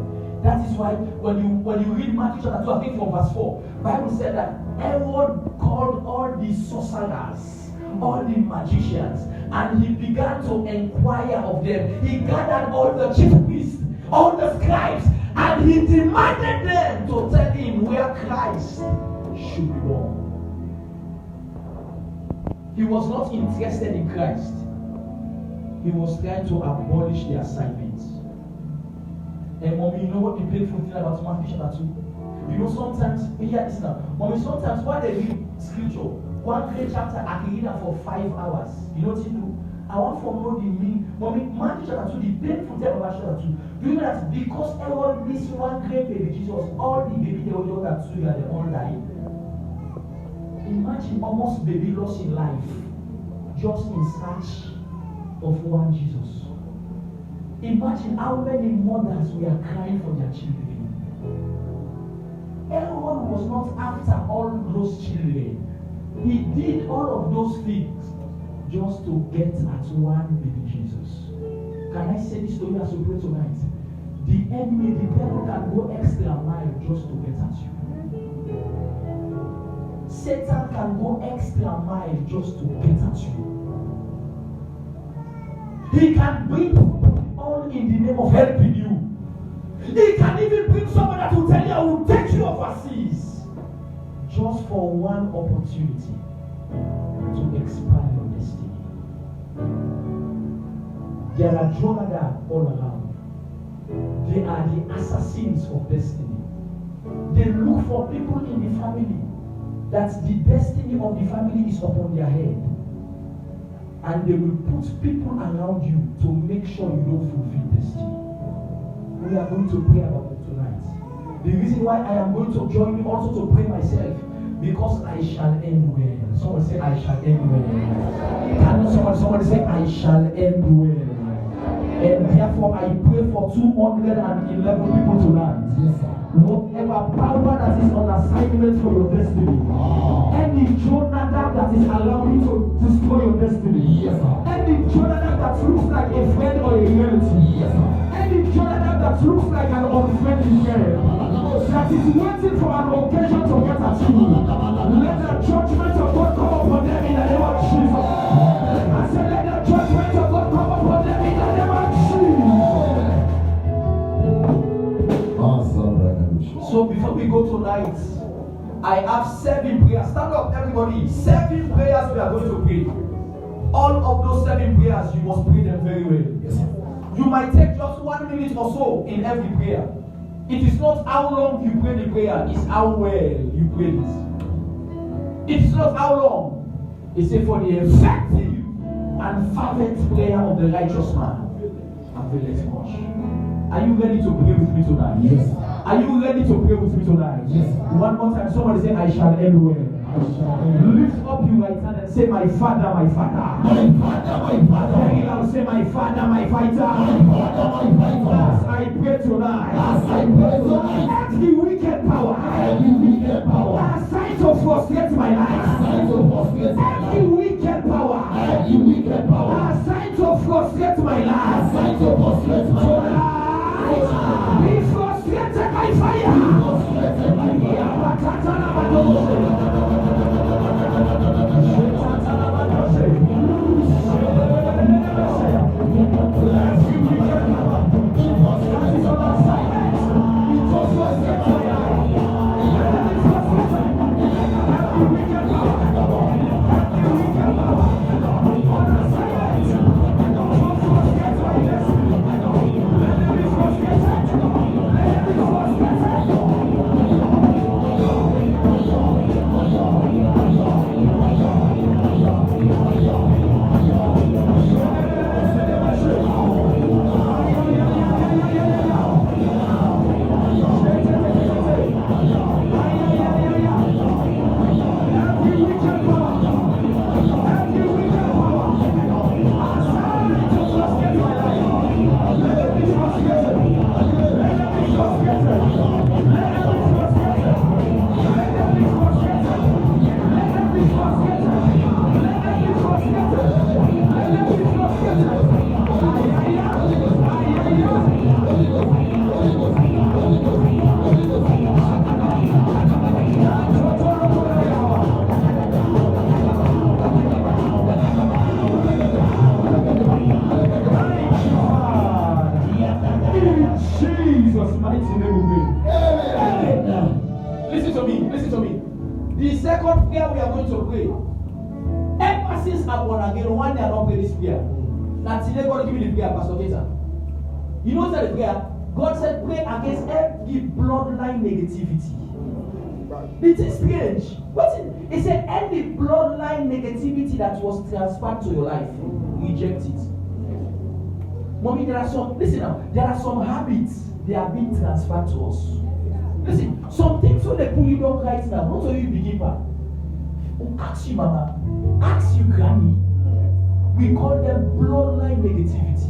That is why when you read Matthew chapter 2, I think from verse 4, Bible said that Herod called all the sorcerers, all the magicians, and he began to inquire of them. He gathered all the chief priests, all the scribes, and he demanded them to tell him where Christ should be born. He was not interested in Christ. He was trying to abolish the assignments. And mommy, you know what the painful thing about Matthew chapter 2? You know, sometimes, hear this now. Mommy, sometimes when they read scripture, one great chapter, I can read that for 5 hours. You know what you do? I want to know the meaning. Mommy, Matthew chapter 2, the painful thing about chapter 2. Do you know that because everyone missed one great baby Jesus, all the baby they were young at 2 years, they all died? Imagine almost baby lost in life just in search of one Jesus. Imagine how many mothers were crying for their children. Everyone was not after all those children. He did all of those things just to get at one baby Jesus. Can I say this to you as we pray tonight? The enemy, the devil can go extra mile just to get at you. Satan can go extra mile just to get at you. He can bring all in the name of helping you. He can even bring someone that will tell you, I will take you overseas. Just for one opportunity to expand your destiny. There are Jonadab all around. They are the assassins of destiny. They look for people in the family that the destiny of the family is upon their head. And they will put people around you to make sure you don't fulfill destiny. We are going to pray about it tonight. The reason why I am going to join you also to pray myself, because I shall end well. Someone say, I shall end well. Can somebody say, I shall end well. And therefore I pray for 211 people tonight. Yes, sir. Whatever power that is on assignment for your destiny, any Jonadab that is allowing you to destroy your destiny, yes, any Jonadab that looks like a friend or a relative, yes, any Jonadab that looks like an unfriendly friend, that is waiting for an occasion to get at you, let the judgment of God come upon them in the name of Jesus. I said, let the judgment of God come upon them in the name of Jesus. So before we go tonight, I have 7 prayers. Stand up, everybody. 7 prayers we are going to pray. All of those 7 prayers, you must pray them very well. Yes, sir. You might take just 1 minute or so in every prayer. It is not how long you pray the prayer, it's how well you pray it. It is not how long. It's for the effective and fervent prayer of the righteous man availeth much. Are you ready to pray with me tonight? Yes. Are you ready to pray with me tonight? Yes. One more time, somebody say, I shall end well. Lift up your right hand and say, my Father, my Father. My Father, my Father. Very loud, say, my Father, my fighter. My Father, my fighter. As I pray tonight. As I pray tonight. Every wicked power. Every wicked power. Assigned to frustrate my life. Assigned to frustrate my life. Every wicked power. Jesus' mighty name we pray. Listen to me. The second prayer we are going to pray. Emphasis upon again one day I don't pray this prayer. Now today God give me the prayer, Pastor Peter. You know that the prayer, God said pray against every bloodline negativity. It is strange. He said any bloodline negativity that was transferred to your life, reject it. Mommy, there are some habits, they are being transferred to us. Listen, some things when they pull you down right now, not only you begin back. Ask you mama, ask you granny. We call them bloodline negativity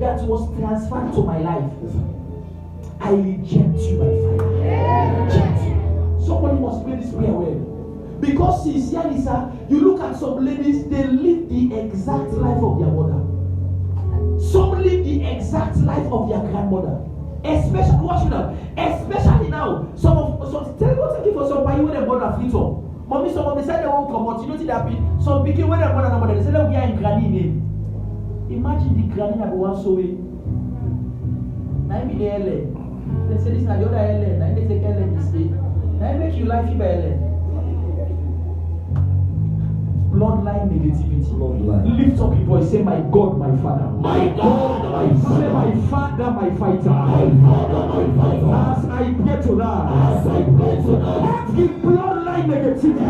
that was transferred to my life. I reject you by fire. Reject you. Somebody must pray this prayer well. Because sincerely, sir, you look at some ladies, they live the exact life of their mother. Some live the exact life of their grandmother. Especially now. Some terrible thing for somebody when their mother fleet up. Mommy, some of them say they won't come out. You know what that some begin when their mother, they say we are in granny name. Imagine the granny that go so way. Now me the LA. They say this is the other LA. Now they take LA this day. Now make you life by LA. Bloodline negativity. Lift up your voice. Say, my God, my Father. My God, my Father. Say, my Father, my fighter. My Father, my fighter. As I pray tonight. Every bloodline negativity.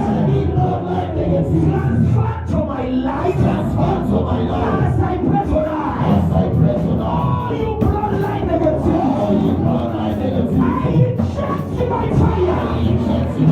Transfer to my life. As I pray tonight. You bloodline negativity. I inject you by fire. I reject you.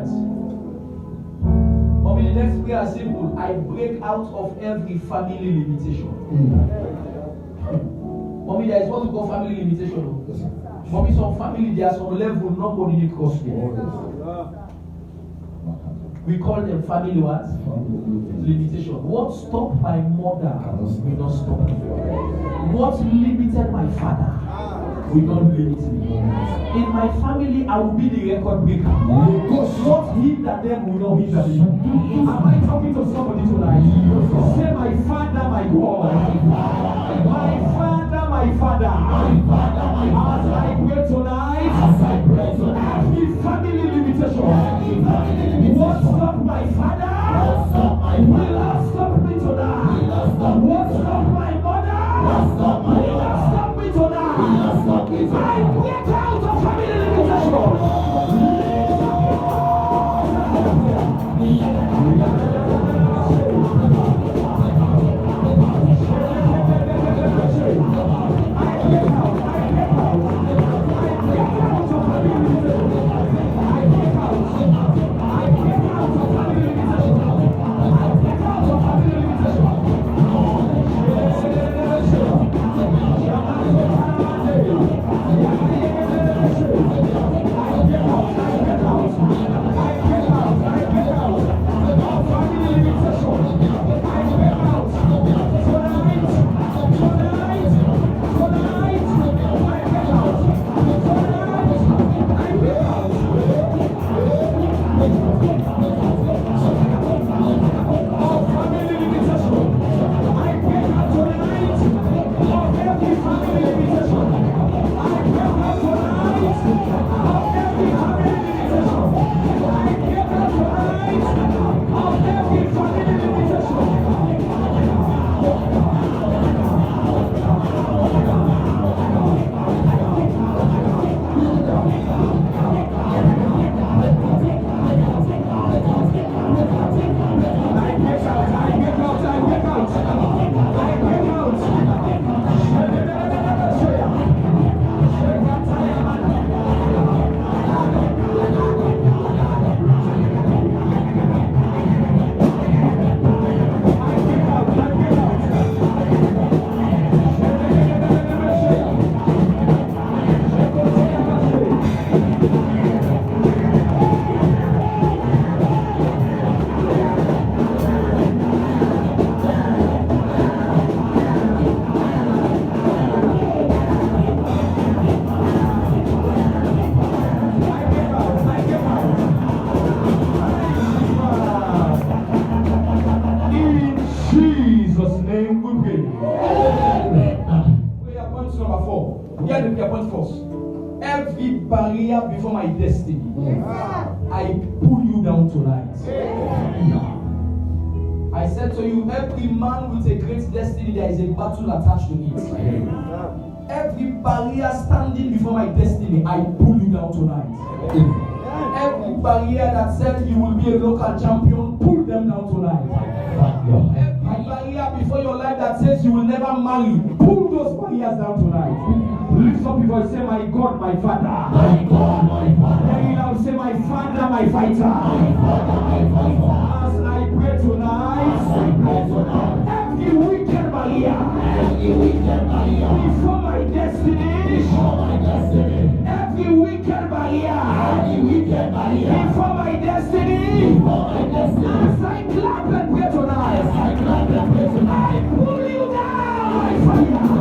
tonight. Mommy, the next prayer is simple. I break out of every family limitation. Mommy, there is what we call family limitation. Yes, sir. Mommy, some family, there are some level nobody need cross there. We call them family what? Limitation. What stopped my mother will not stop me. What limited my father will not limit me. In my family, I will be the record breaker. What hindered them will not hinder me. Am I talking to somebody tonight? Say, my father, my God. My father, my father. As I pray tonight, every family limitation. What stopped my father will not stop me tonight. What stopped my mother will not stop me tonight. I break out of family limitation. Every barrier before my destiny, I pull you down tonight. I said to you, every man with a great destiny, there is a battle attached to it. Every barrier standing before my destiny, I pull you down tonight. Every barrier that said you will be a local champion, pull them down tonight. Every barrier before your life that says you will never marry, pull those barriers down tonight. Lift up your voice, say, my God, my Father. My God, my Father. Very loud, say, my Father, my fighter. My Father, my fighter. As I pray tonight, every wicked barrier, before my destiny, every wicked barrier, before my destiny, as I clap and pray tonight, I pull you down, my fire.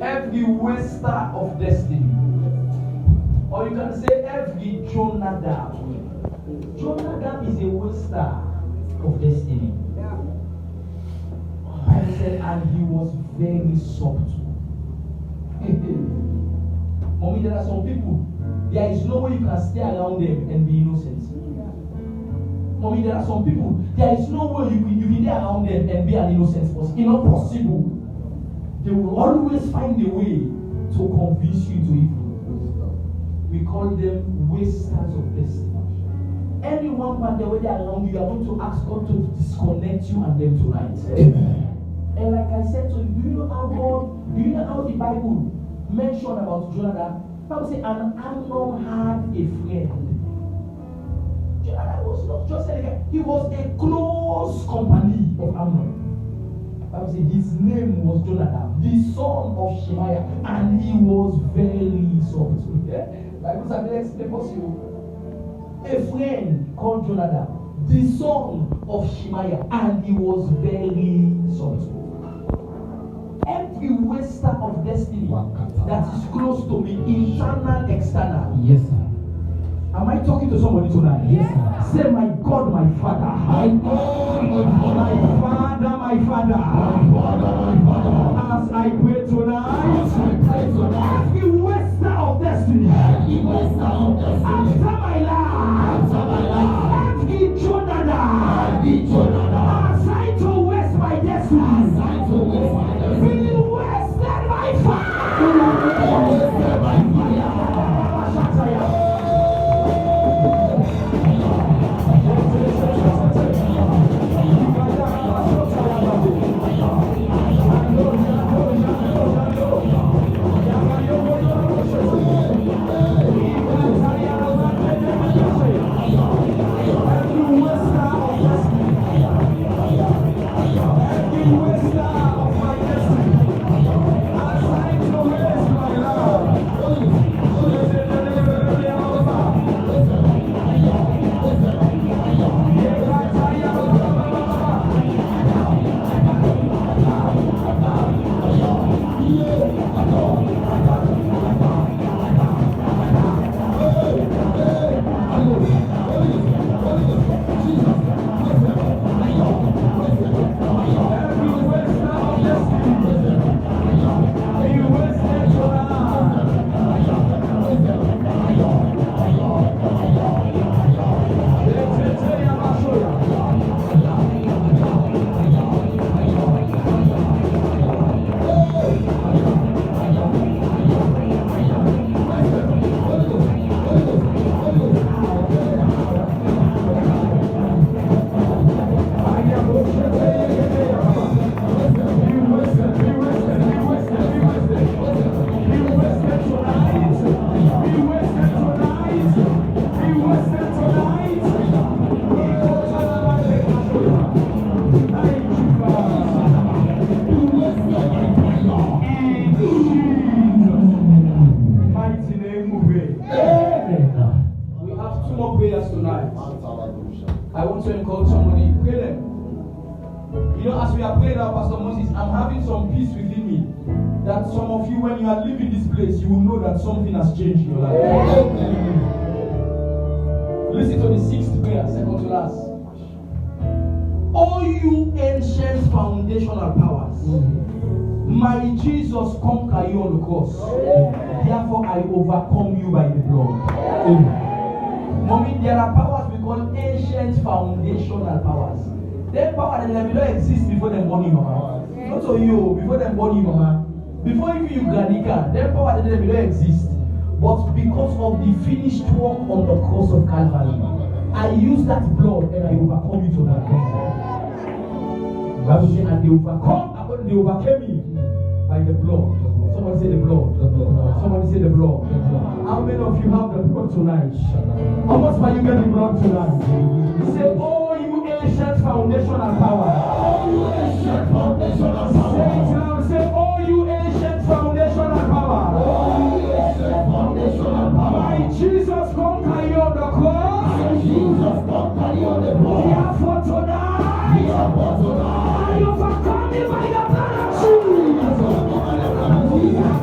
every waster of destiny. Or you can say every Jonadab. Jonadab is a waster of destiny. Bible said, and he was very subtle. Mommy, there are some people, there is no way you can stay around them and be innocent. Mommy, there are some people, there is no way you can be around them and be an innocent person. It's not possible. They will always find a way to convince you to evil. We call them wasters of destiny. Anyone when they're around you, you are going to ask God to disconnect you and them tonight. Amen. And like I said to you, do you know how the Bible mentioned about Jonadab? The Bible says, and Amnon had a friend. Jonadab was not just a guy, he was a close company of Amnon. The Bible says his name was Jonadab, the son of Shemaiah, and he was very soft. The Bible says, let explain for you. A friend called Jonadab, the son of Shemaiah, and he was very soft. Every waster of destiny that is close to me, internal, external. Yes, sir. Am I talking to somebody tonight? Yes, sir. Say, my God, my Father. My God, my Father. My Father, as I pray tonight, every waster of destiny, after my life, every Jonadab, assigned to waste my destiny, be wasted by fire. I want to encourage somebody, pray them. You know, as we are praying now, Pastor Moses, I'm having some peace within me. That some of you, when you are leaving this place, you will know that something has changed in your life. Listen to the sixth prayer, second to last. All you ancient foundational powers, my Jesus conquer you on the cross. Therefore, I overcome you by the blood. Mommy, there are powers we call ancient foundational powers. Their power that they don't exist before them born you, mama. Not so you, before them born you, mama. Before even you granica, their power that they don't exist. But because of the finished work on the cross of Calvary, I use that blood and I overcome you tonight. Bible says, and they overcame me by the blood. Somebody say the blood. Somebody say the blood. How many of you have the blood tonight? How much will you get the blood tonight? Say, oh, you ancient foundational power. Oh, you ancient foundational power. Say it now. Say, oh, you ancient foundational power. Oh, you ancient foundational power. My Jesus conquer you on the cross. My Jesus conquer you on the cross. Therefore tonight, I overcome you by the blood of Jesus.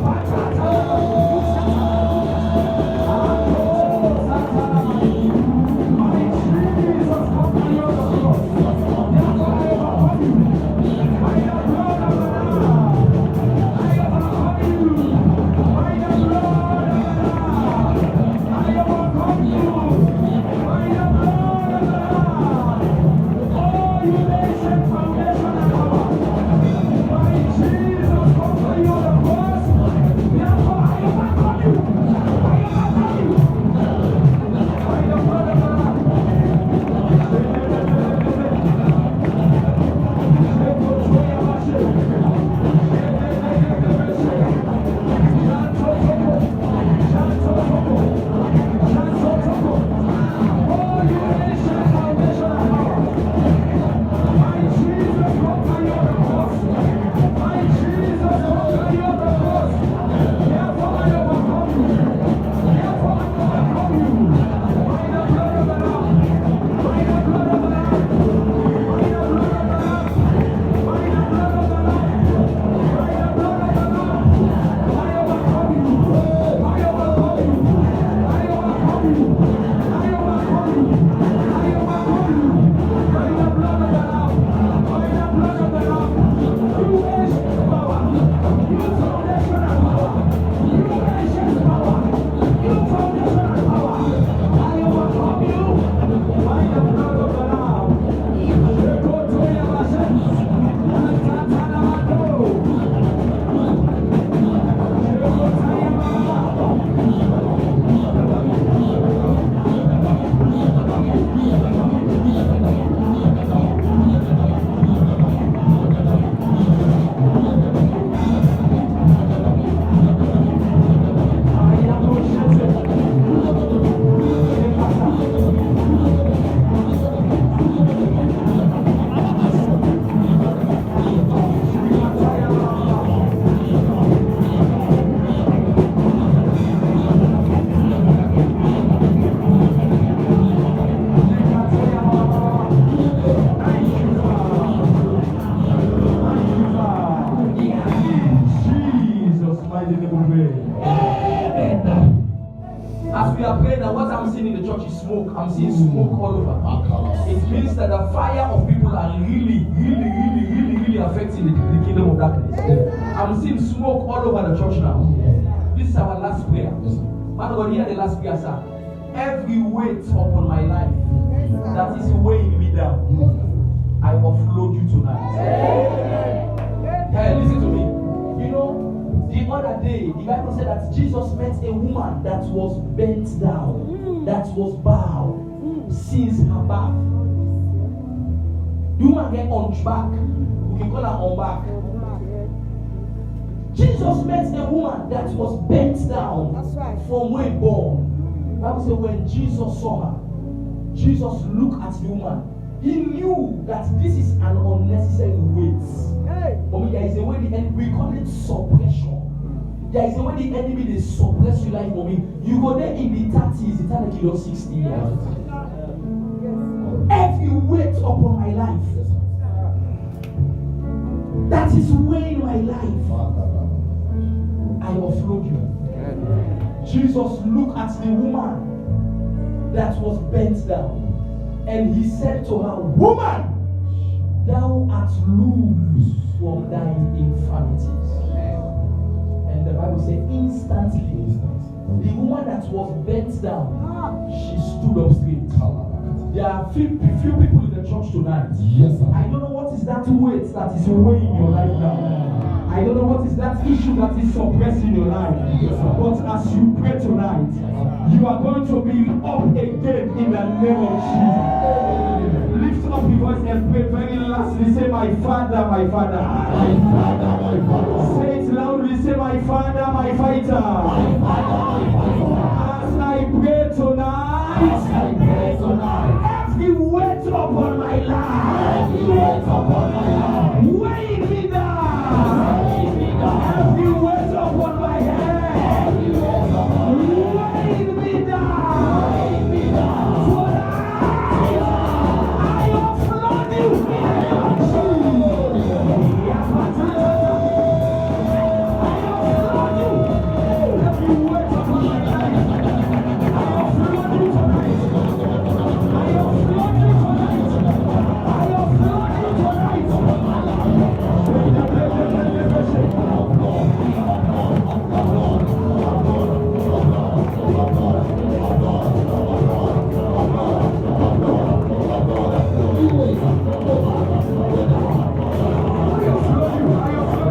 we are praying, and what I'm seeing in the church is smoke. I'm seeing smoke all over. It means that the fire of people are really affecting the kingdom of darkness. I'm seeing smoke all over the church now. This is our last prayer. Man of God, hear the last prayer, sir. Every weight upon my life that is weighing me down, I offload you tonight. Hey, listen to me. You know, the other day, the Bible said that Jesus met a woman that was bent down, that was bowed since her birth. The woman get on back. We can call her on back. Jesus met a woman that was bent down from when born. The Bible said when Jesus saw her, Jesus looked at the woman. He knew that this is an unnecessary weight. Mommy, there is a way the enemy, we call it suppression. There is a way the enemy they suppress your life, mommy. You go there in the 30s, it's time to kill 60 years. Every weight upon my life that is weighing my life, I offload you. Jesus looked at the woman that was bent down, and he said to her, "Woman, thou art loose from thine infirmities." And the Bible said, instantly, the woman that was bent down, she stood up straight. There are few people in the church tonight. Yes, sir. I don't know what is that weight that is weighing your life down. I don't know what is that issue that is suppressing your life. But as you pray tonight, you are going to be up again in the name of Jesus. Lift up your voice and pray very lastly. Say, my Father, my Father. My Father, my Father. Say it loudly. Say, my Father, my Fighter. My Father, my Fighter. As I pray tonight, every weight upon my life, weighing me down. Every weight upon my head, weighing me down. Tonight, I offload you. Every weight upon my life, I offload you tonight. I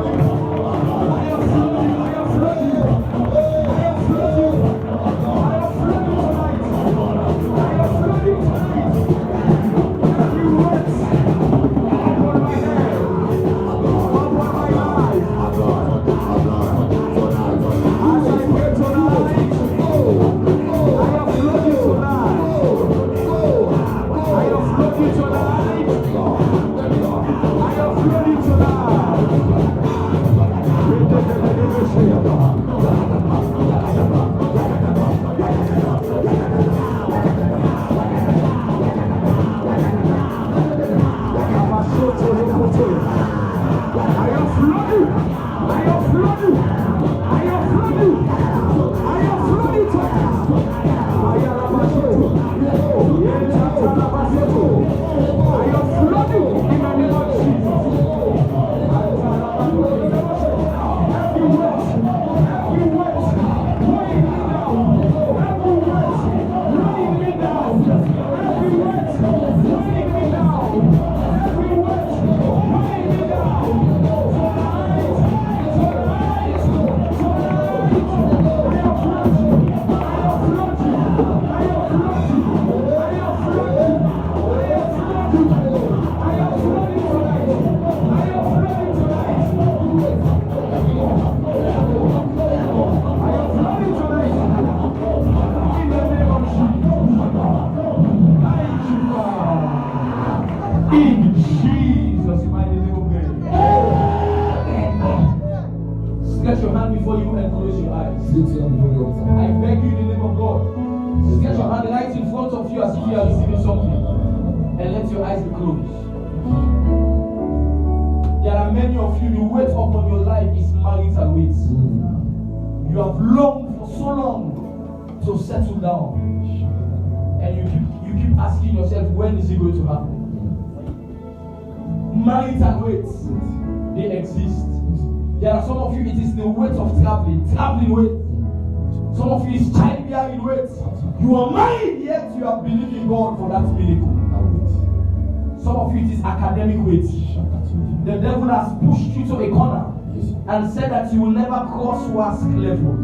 offload you tonight. I offload you tonight. In Jesus' mighty name we pray. Stretch your hand before you and close your eyes. I beg you in the name of God. Stretch your hand right in front of you as if you are receiving something. And let your eyes be closed. There are many of you, the weight upon your life is marital weight. You have longed for so long to settle settle down. And you keep asking yourself, when is it going to happen? Marital weights, they exist. There are some of you, it is the weight of traveling weight. Some of you is childbearing weight. You are married, yet you are believing God for that miracle. Some of you, it is academic weight. The devil has pushed you to a corner and said that you will never cross WASC level.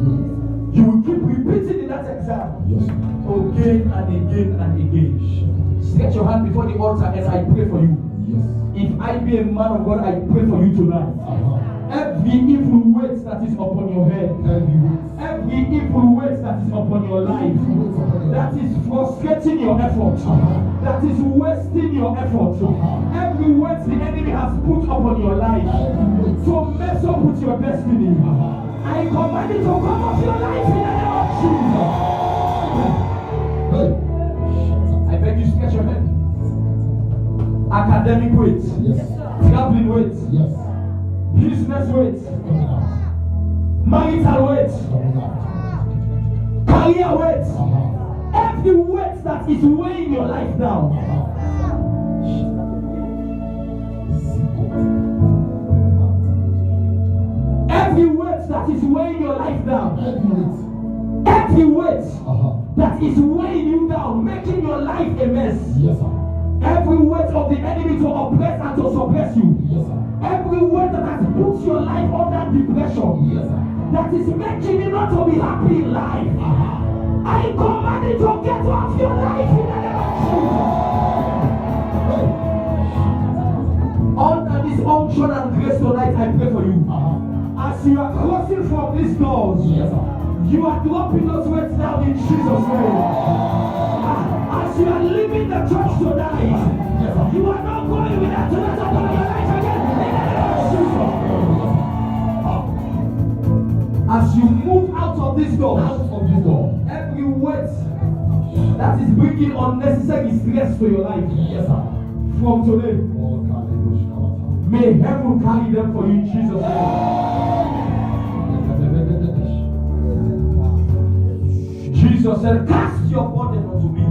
You will keep repeating in that exam again and again and again. Stretch your hand before the altar and I pray for you. If I be a man of God, I pray for you tonight. Every evil weight that is upon your head, every evil weight that is upon your life, that is frustrating your effort, that is wasting your effort, every weight the enemy has put upon your life to mess up with your destiny, I command it to come off your life in the name of Jesus. I beg you, stretch your hand. Academic weight, traveling weight, business weight, marital weight, career weight, every weight that is weighing your life down. Every weight that is weighing your life down. Every weight that is weighing you down, making your life a mess. Every weight of the enemy to oppress and to suppress you. Every weight that has put your life under depression, that is making you not to be happy in life, I command it to get off your life in the name of Jesus. Under this unction and grace tonight, I pray for you. As you are crossing from these doors, you are dropping those weights down in Jesus' name. As you are leaving the church tonight, you are not going with that weight upon your life again. As you move out of this door, every weight that is bringing unnecessary stress to your life, from today, may heaven carry them for you in Jesus' name. Jesus said, cast your burden unto me.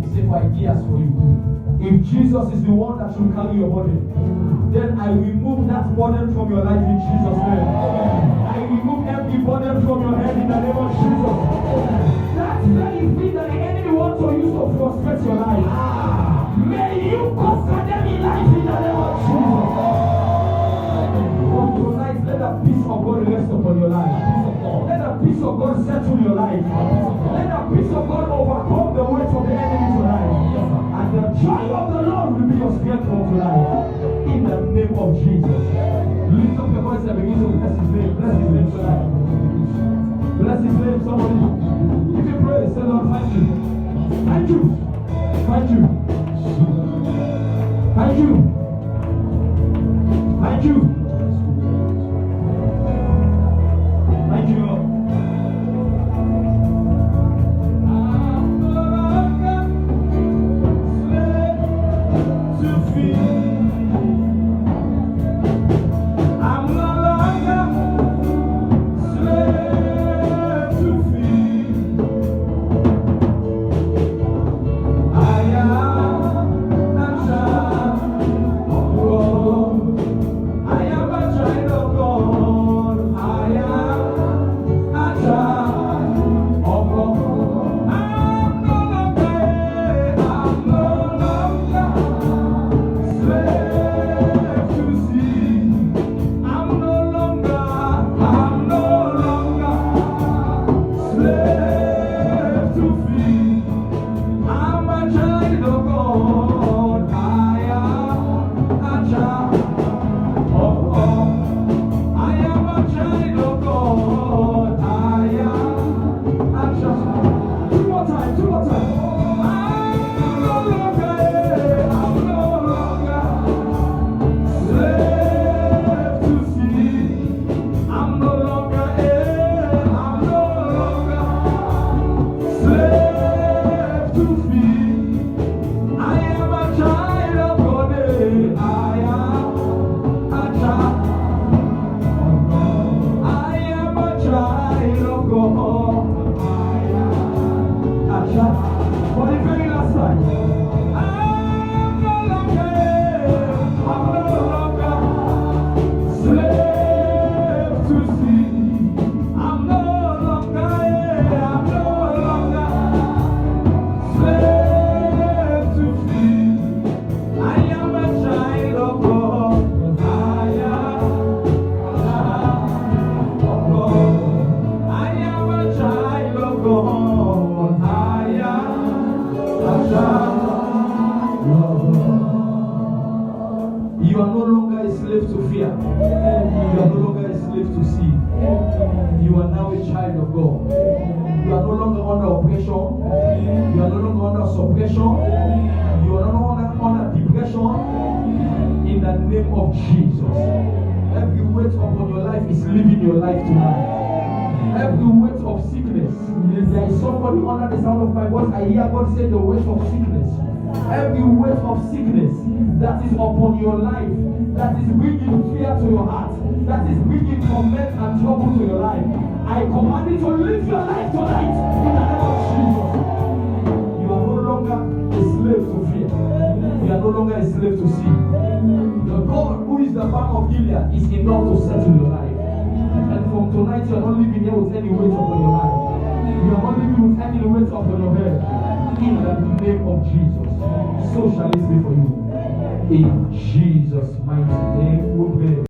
He said, for ideas for you. If Jesus is the one that should carry your burden, then I remove that burden from your life in Jesus' name. I remove every burden from your head in the name of Jesus. That very thing that the enemy wants to use to frustrate your life, may you conquer them in life in the name of Jesus. From tonight, let the peace of God rest upon your life. Let the peace of God settle your life. Let the peace of God overcome the weight of the enemy tonight. And the joy of the Lord will be your strength for tonight. In the name of Jesus. Lift up your voice and begin to bless his name. Bless his name tonight. Bless his name, somebody. Give him praise. Say, Lord, thank you. Thank you. Thank you. Thank you. Thank you. Thank you, Lord. child of God. You are no longer under oppression. You are no longer under suppression. You are no longer under depression. In the name of Jesus. Every weight upon your life is living your life tonight. Every weight of sickness. There is somebody under the sound of my voice. I hear God say the weight of sickness. Every weight of sickness that is upon your life, that is bringing fear to your heart, that is bringing torment and trouble to your life, I command you to live your life tonight in the name of Jesus. You are no longer a slave to fear. You are no longer a slave to sin. The God who is the balm of Gilead is enough to settle your life. And from tonight, you are not living here with any weight upon your life. You are not living with any weight upon your head. In the name of Jesus. So shall it be for you. In Jesus' mighty name we pray.